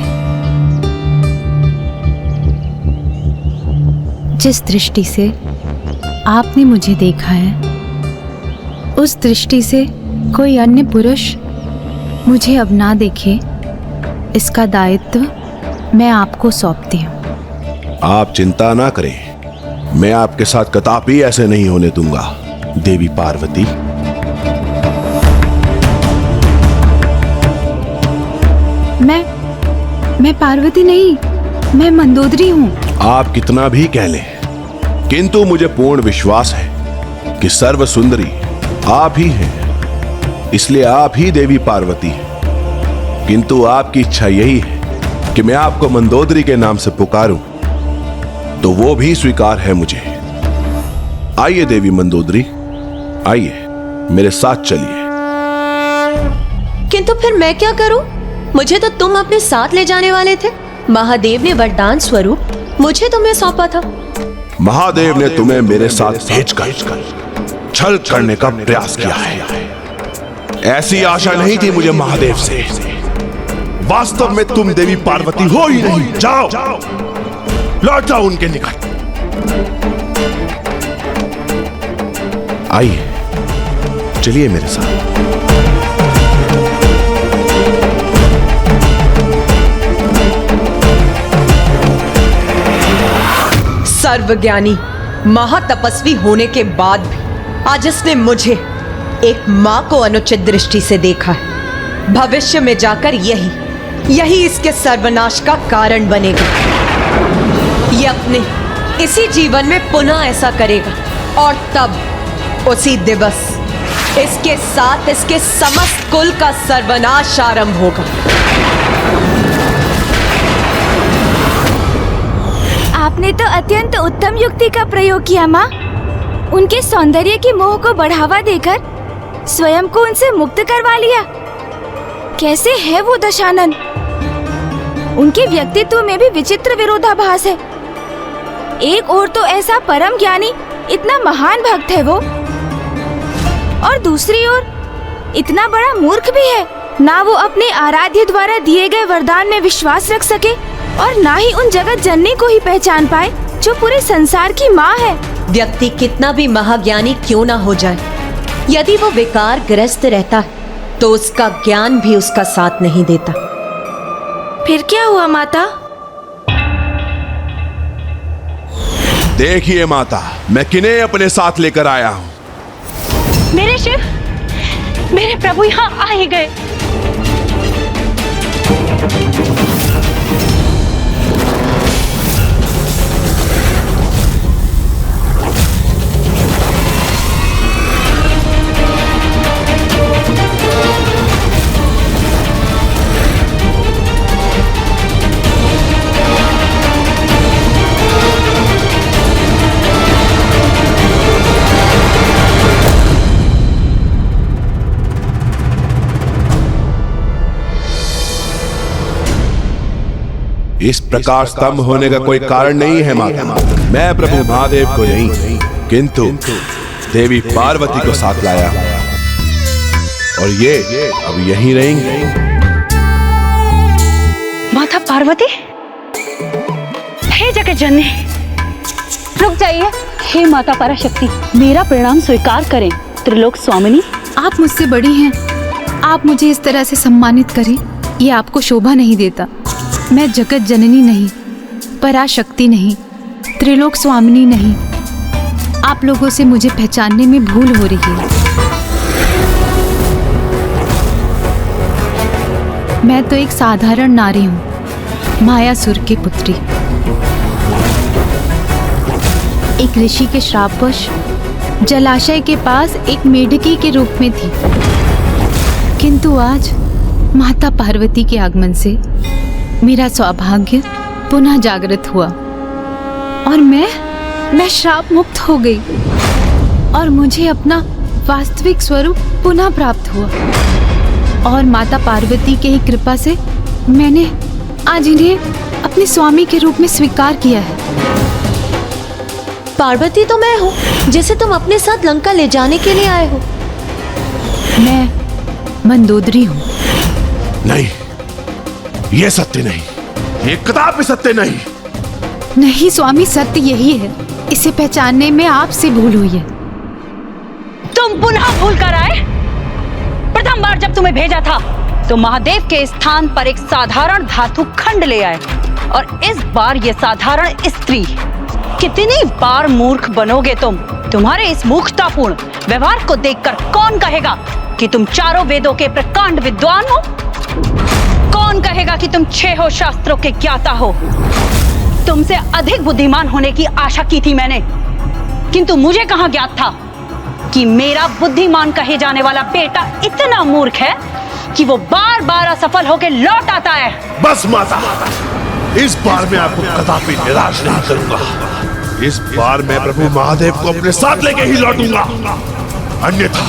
जिस दृष्टि से आपने मुझे देखा है, उस दृष्टि से कोई अन्य पुरुष मुझे अब ना देखे, इसका दायित्व मैं आपको सौंपती हूँ। आप चिंता ना करें, मैं आपके साथ कदापि ऐसे नहीं होने दूंगा देवी पार्वती। मैं पार्वती नहीं, मैं मंदोदरी हूँ। आप कितना भी कह लें, किंतु मुझे पूर्ण विश्वास है कि सर्व सुंदरी आप ही हैं, इसलिए आप ही देवी पार्वती हैं। किंतु आपकी इच्छा यही है कि मैं आपको मंदोदरी के नाम से पुकारूं, तो वो भी स्वीकार है मुझे। आइए देवी मंदोदरी, आइए मेरे साथ चलिए। किंतु फिर मैं क्या करूं? मुझे तो तुम अपने साथ ले जाने वाले थे। महादेव ने वरदान स्वरूप मुझे तुम्हें सौंपा था। महादेव ने तुम्हें मेरे साथ भेजकर छल करने का प्रयास किया है। ऐसी आशा नहीं थी मुझे महादेव से। वास्तव में तुम देवी पार्वती हो ही नहीं। जाओ, लौट जाओ उनके निकट। आइए, चलिए मेरे साथ। सर्वज्ञानी महातपस्वी होने के बाद भी आज इसने मुझे एक मां को अनुचित दृष्टि से देखा है। भविष्य में जाकर यही इसके सर्वनाश का कारण बनेगा। ये अपने इसी जीवन में पुनः ऐसा करेगा और तब उसी दिवस इसके साथ इसके समस्त कुल का सर्वनाश आरंभ होगा। आपने तो अत्यंत उत्तम युक्ति का प्रयोग किया माँ। उनके सौंदर्य की मोह को बढ़ावा देकर स्वयं को उनसे मुक्त करवा लिया। कैसे है वो दशानन? उनके व्यक्तित्व में भी विचित्र विरोधाभास है। एक ओर तो ऐसा परम ज्ञानी, इतना महान भक्त है वो, और दूसरी ओर इतना बड़ा मूर्ख भी है। ना वो अपने आराध्य द्वारा दिए गए वरदान में विश्वास रख सके और ना ही उन जगत जननी को ही पहचान पाए जो पूरे संसार की माँ है। व्यक्ति कितना भी महाज्ञानी क्यों ना हो जाए, यदि वो विकार ग्रस्त रहता है तो उसका ज्ञान भी उसका साथ नहीं देता। फिर क्या हुआ माता? देखिए माता, मैं किन्हें अपने साथ लेकर आया हूँ। मेरे शिव, मेरे प्रभु यहाँ आ ही गए। इस प्रकार स्तंभ होने का कोई कारण नहीं है माता। मैं प्रभु महादेव को नहीं, किंतु देवी पार्वती को साथ लाया और ये अब यहीं रहेंगे। माता पार्वती, हे जगत जननी, रुक जाइए। हे माता पराशक्ति, मेरा प्रणाम स्वीकार करें। त्रिलोक स्वामिनी, आप मुझसे बड़ी हैं, आप मुझे इस तरह से सम्मानित करें, ये आपको शोभा नहीं देता। मैं जगत जननी नहीं, पराशक्ति नहीं, त्रिलोक स्वामिनी नहीं। आप लोगों से मुझे पहचानने में भूल हो रही है। मैं तो एक साधारण नारी हूँ, मायासुर की पुत्री। एक ऋषि के श्रापवश जलाशय के पास एक मेढकी के रूप में थी, किंतु आज माता पार्वती के आगमन से मेरा सौभाग्य पुनः जागृत हुआ और मैं श्राप मुक्त हो गई और मुझे अपना वास्तविक स्वरूप पुनः प्राप्त हुआ। और माता पार्वती के ही कृपा से मैंने आज इन्हें अपने स्वामी के रूप में स्वीकार किया है। पार्वती तो मैं हूँ जिसे तुम अपने साथ लंका ले जाने के लिए आए हो। मैं मंदोदरी हूँ। नहीं, ये सत्य नहीं, ये कदापि सत्य नहीं। नहीं स्वामी, सत्य यही है। इसे पहचानने में आपसे भूल हुई है। तुम पुनः भूल कर आए? प्रथम बार जब तुम्हें भेजा था तो महादेव के स्थान पर एक साधारण धातु खंड ले आए, और इस बार ये साधारण स्त्री। कितनी बार मूर्ख बनोगे तुम? तुम्हारे इस मूर्खतापूर्ण व्यवहार को देखकर कौन कहेगा कि तुम चारों वेदों के प्रकांड विद्वान हो? कौन कहेगा कि तुम 6 शास्त्रों के ज्ञाता हो? तुमसे अधिक बुद्धिमान होने की आशा की थी मैंने, किंतु मुझे कहां ज्ञात था कि मेरा बुद्धिमान कहे जाने वाला बेटा इतना मूर्ख है कि वो बार बार असफल होकर लौट आता है। बस माता, इस बार मैं आपको कदापि निराश नहीं करूंगा। इस बार मैं प्रभु महादेव को अपने साथ लेके ही लौटूंगा, अन्यथा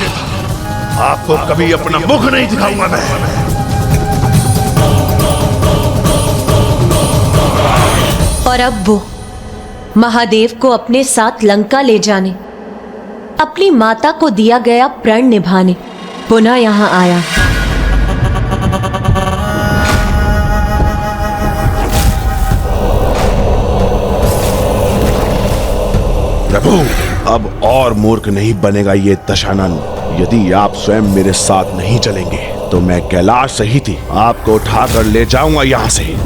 आपको कभी अपना मुख नहीं दिखाऊंगा मैं। और अब वो महादेव को अपने साथ लंका ले जाने, अपनी माता को दिया गया प्रण निभाने पुनः यहाँ आया। प्रभु, अब और मूर्ख नहीं बनेगा ये दशानन। यदि आप स्वयं मेरे साथ नहीं चलेंगे तो मैं कैलाश सहित ही आपको उठाकर ले जाऊंगा यहाँ से।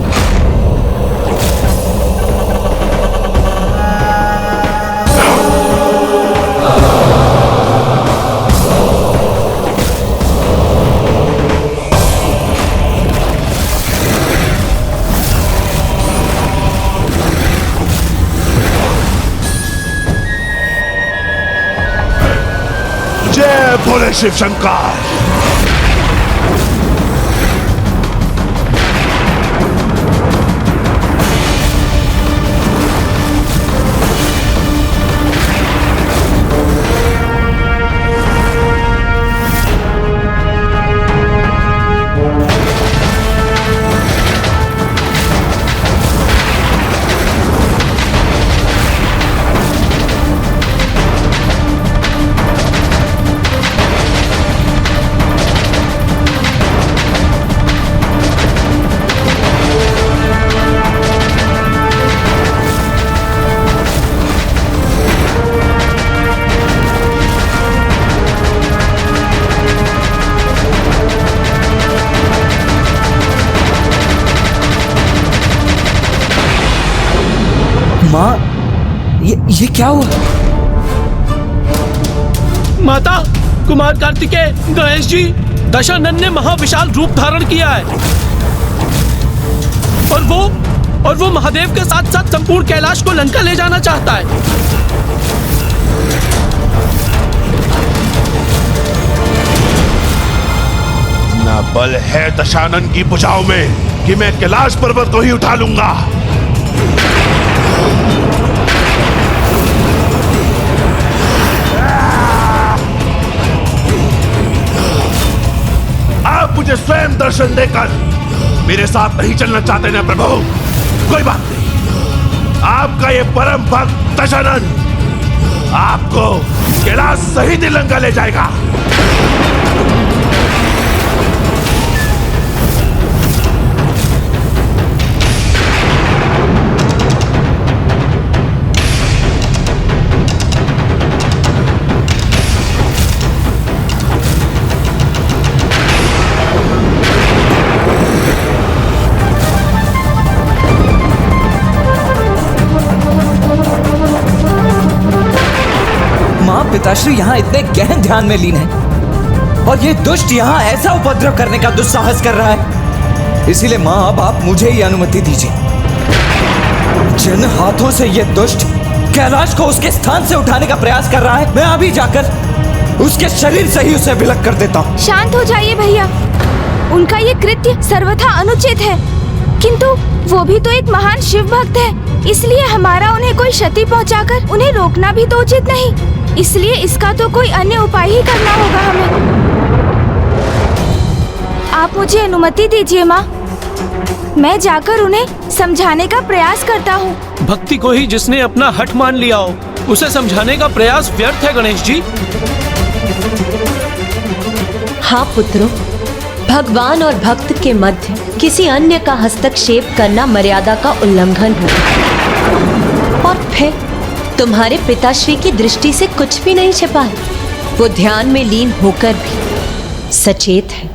जय भोले शिव शंकर। माँ, ये क्या हुआ? माता, कुमार कार्तिकेय, गणेश जी, दशानन ने महाविशाल रूप धारण किया है और वो महादेव के साथ साथ संपूर्ण कैलाश को लंका ले जाना चाहता है। इतना बल है दशानन की भुजाओं में कि मैं कैलाश पर्वत को ही उठा लूंगा। आप मुझे स्वयं दर्शन देकर मेरे साथ नहीं चलना चाहते ना प्रभु? कोई बात नहीं, आपका ये परम भक्त दशानन आपको कैलाश सहित लंका ले जाएगा। पिताश्री यहाँ इतने गहन ध्यान में लीन है और ये दुष्ट यहाँ ऐसा उपद्रव करने का दुस्साहस कर रहा है। इसीलिए माँ, अब आप मुझे ही अनुमति दीजिए। जिन हाथों से ये दुष्ट कैलाश को उसके स्थान से उठाने का प्रयास कर रहा है। मैं अभी जाकर उसके शरीर से ही उसे विलग कर देता हूँ। शांत हो जाइए भैया, उनका ये कृत्य सर्वथा अनुचित है, किंतु वो भी तो एक महान शिव भक्त है, इसलिए हमारा उन्हें कोई क्षति पहुंचाकर उन्हें रोकना भी तो उचित नहीं। इसलिए इसका तो कोई अन्य उपाय ही करना होगा हमें। आप मुझे अनुमति दीजिए माँ, मैं जाकर उन्हें समझाने का प्रयास करता हूँ। भक्ति को ही जिसने अपना हठ मान लिया हो, उसे समझाने का प्रयास व्यर्थ है गणेश जी। हाँ पुत्रों, भगवान और भक्त के मध्य किसी अन्य का हस्तक्षेप करना मर्यादा का उल्लंघन होगा। और फिर तुम्हारे पिताश्री की दृष्टि से कुछ भी नहीं छिपा है, वो ध्यान में लीन होकर भी सचेत है।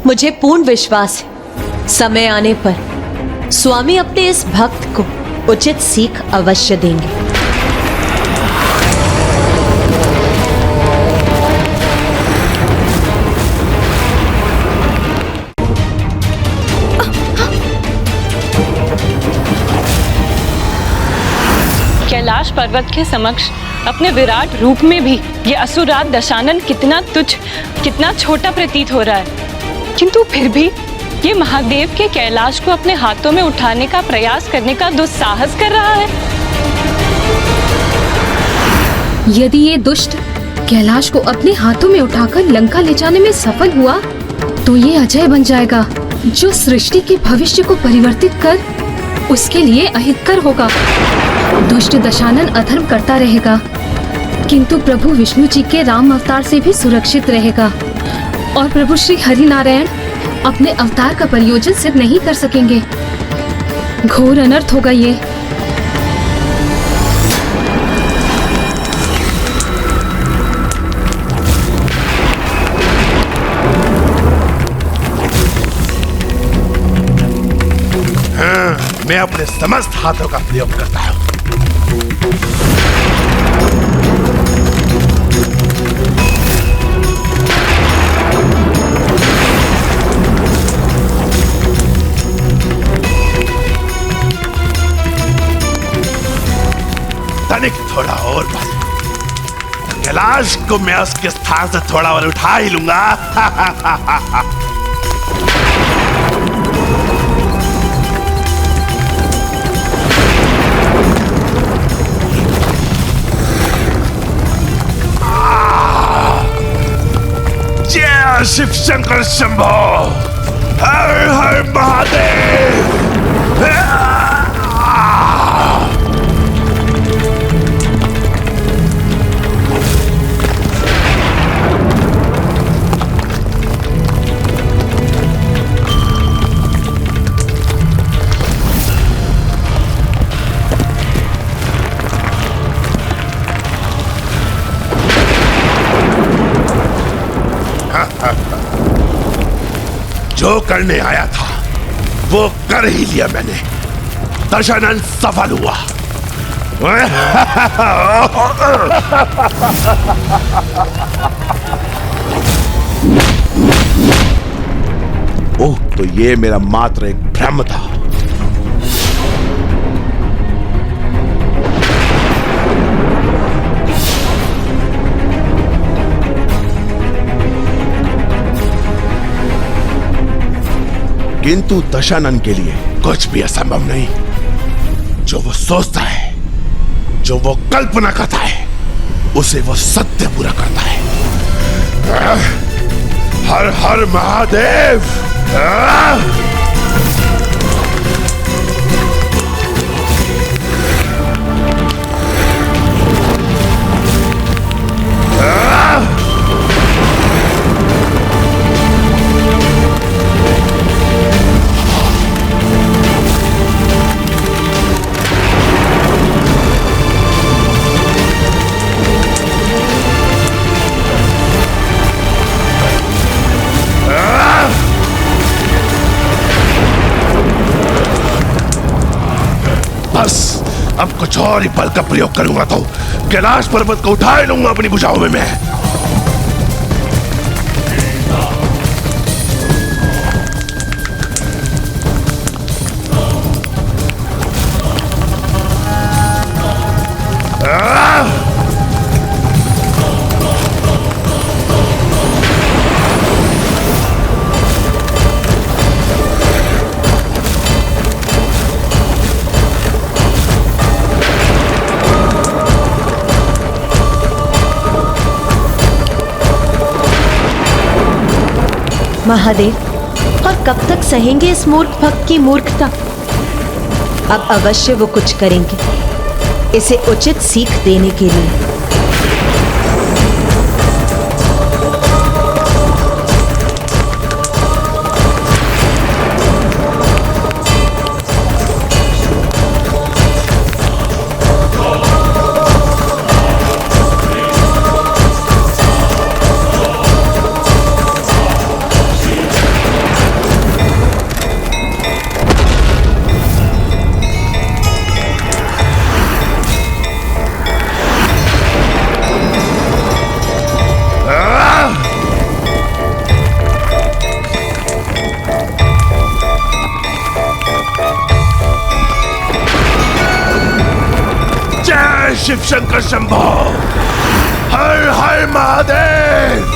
मुझे पूर्ण विश्वास है, समय आने पर स्वामी अपने इस भक्त को उचित सीख अवश्य देंगे। कैलाश पर्वत के समक्ष अपने विराट रूप में भी ये असुरराज दशानन कितना तुच्छ, कितना छोटा प्रतीत हो रहा है, किंतु फिर भी ये महादेव के कैलाश को अपने हाथों में उठाने का प्रयास करने का दुस्साहस कर रहा है। यदि ये दुष्ट कैलाश को अपने हाथों में उठाकर लंका ले जाने में सफल हुआ तो ये अजय बन जाएगा, जो सृष्टि के भविष्य को परिवर्तित कर उसके लिए अहितकर होगा। दुष्ट दशानन अधर्म करता रहेगा, किंतु प्रभु विष्णु जी के राम अवतार से भी सुरक्षित रहेगा, और प्रभु श्री हरि नारायण अपने अवतार का प्रयोजन सिद्ध नहीं कर सकेंगे। घोर अनर्थ होगा ये। हाँ, मैं अपने समस्त हाथों का प्रयोग करता हूँ। तनिक थोड़ा और बल, कैलाश को मैं उसके स्थान से थोड़ा और उठा ही लूंगा। जय शिव शंकर शंभो, हर हर महादेव। जो करने आया था वो कर ही लिया मैंने। दशानन सफल हुआ। ओह, तो ये मेरा मात्र एक भ्रम था। किंतु दशानन के लिए कुछ भी असंभव नहीं। जो वो सोचता है, जो वो कल्पना करता है, उसे वो सत्य पूरा करता है। हर हर महादेव। बस अब कुछ और ही बल का प्रयोग करूंगा तो कैलाश पर्वत को उठा लूंगा अपनी भुजाओं में मैं। महादेव, और कब तक सहेंगे इस मूर्ख भक्त की मूर्खता? अब अवश्य वो कुछ करेंगे इसे उचित सीख देने के लिए। शिव शंकर शंभो, हर हर महादेव।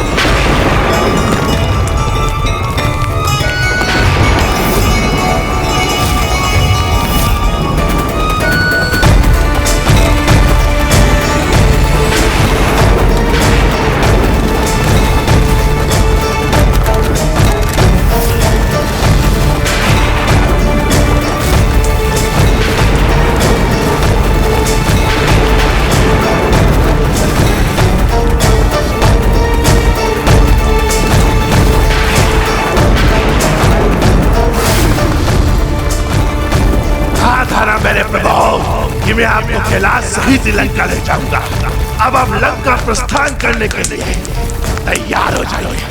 मेरे प्रभु, कि मैं आपको कैलाश सहित लंका ले जाऊंगा। अब आप लंका प्रस्थान करने के लिए तैयार हो जाइए।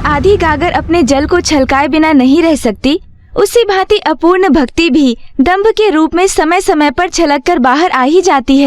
आधी गागर अपने जल को छलकाए बिना नहीं रह सकती, उसी भांति अपूर्ण भक्ति भी दंभ के रूप में समय समय पर छलक कर बाहर आ ही जाती है।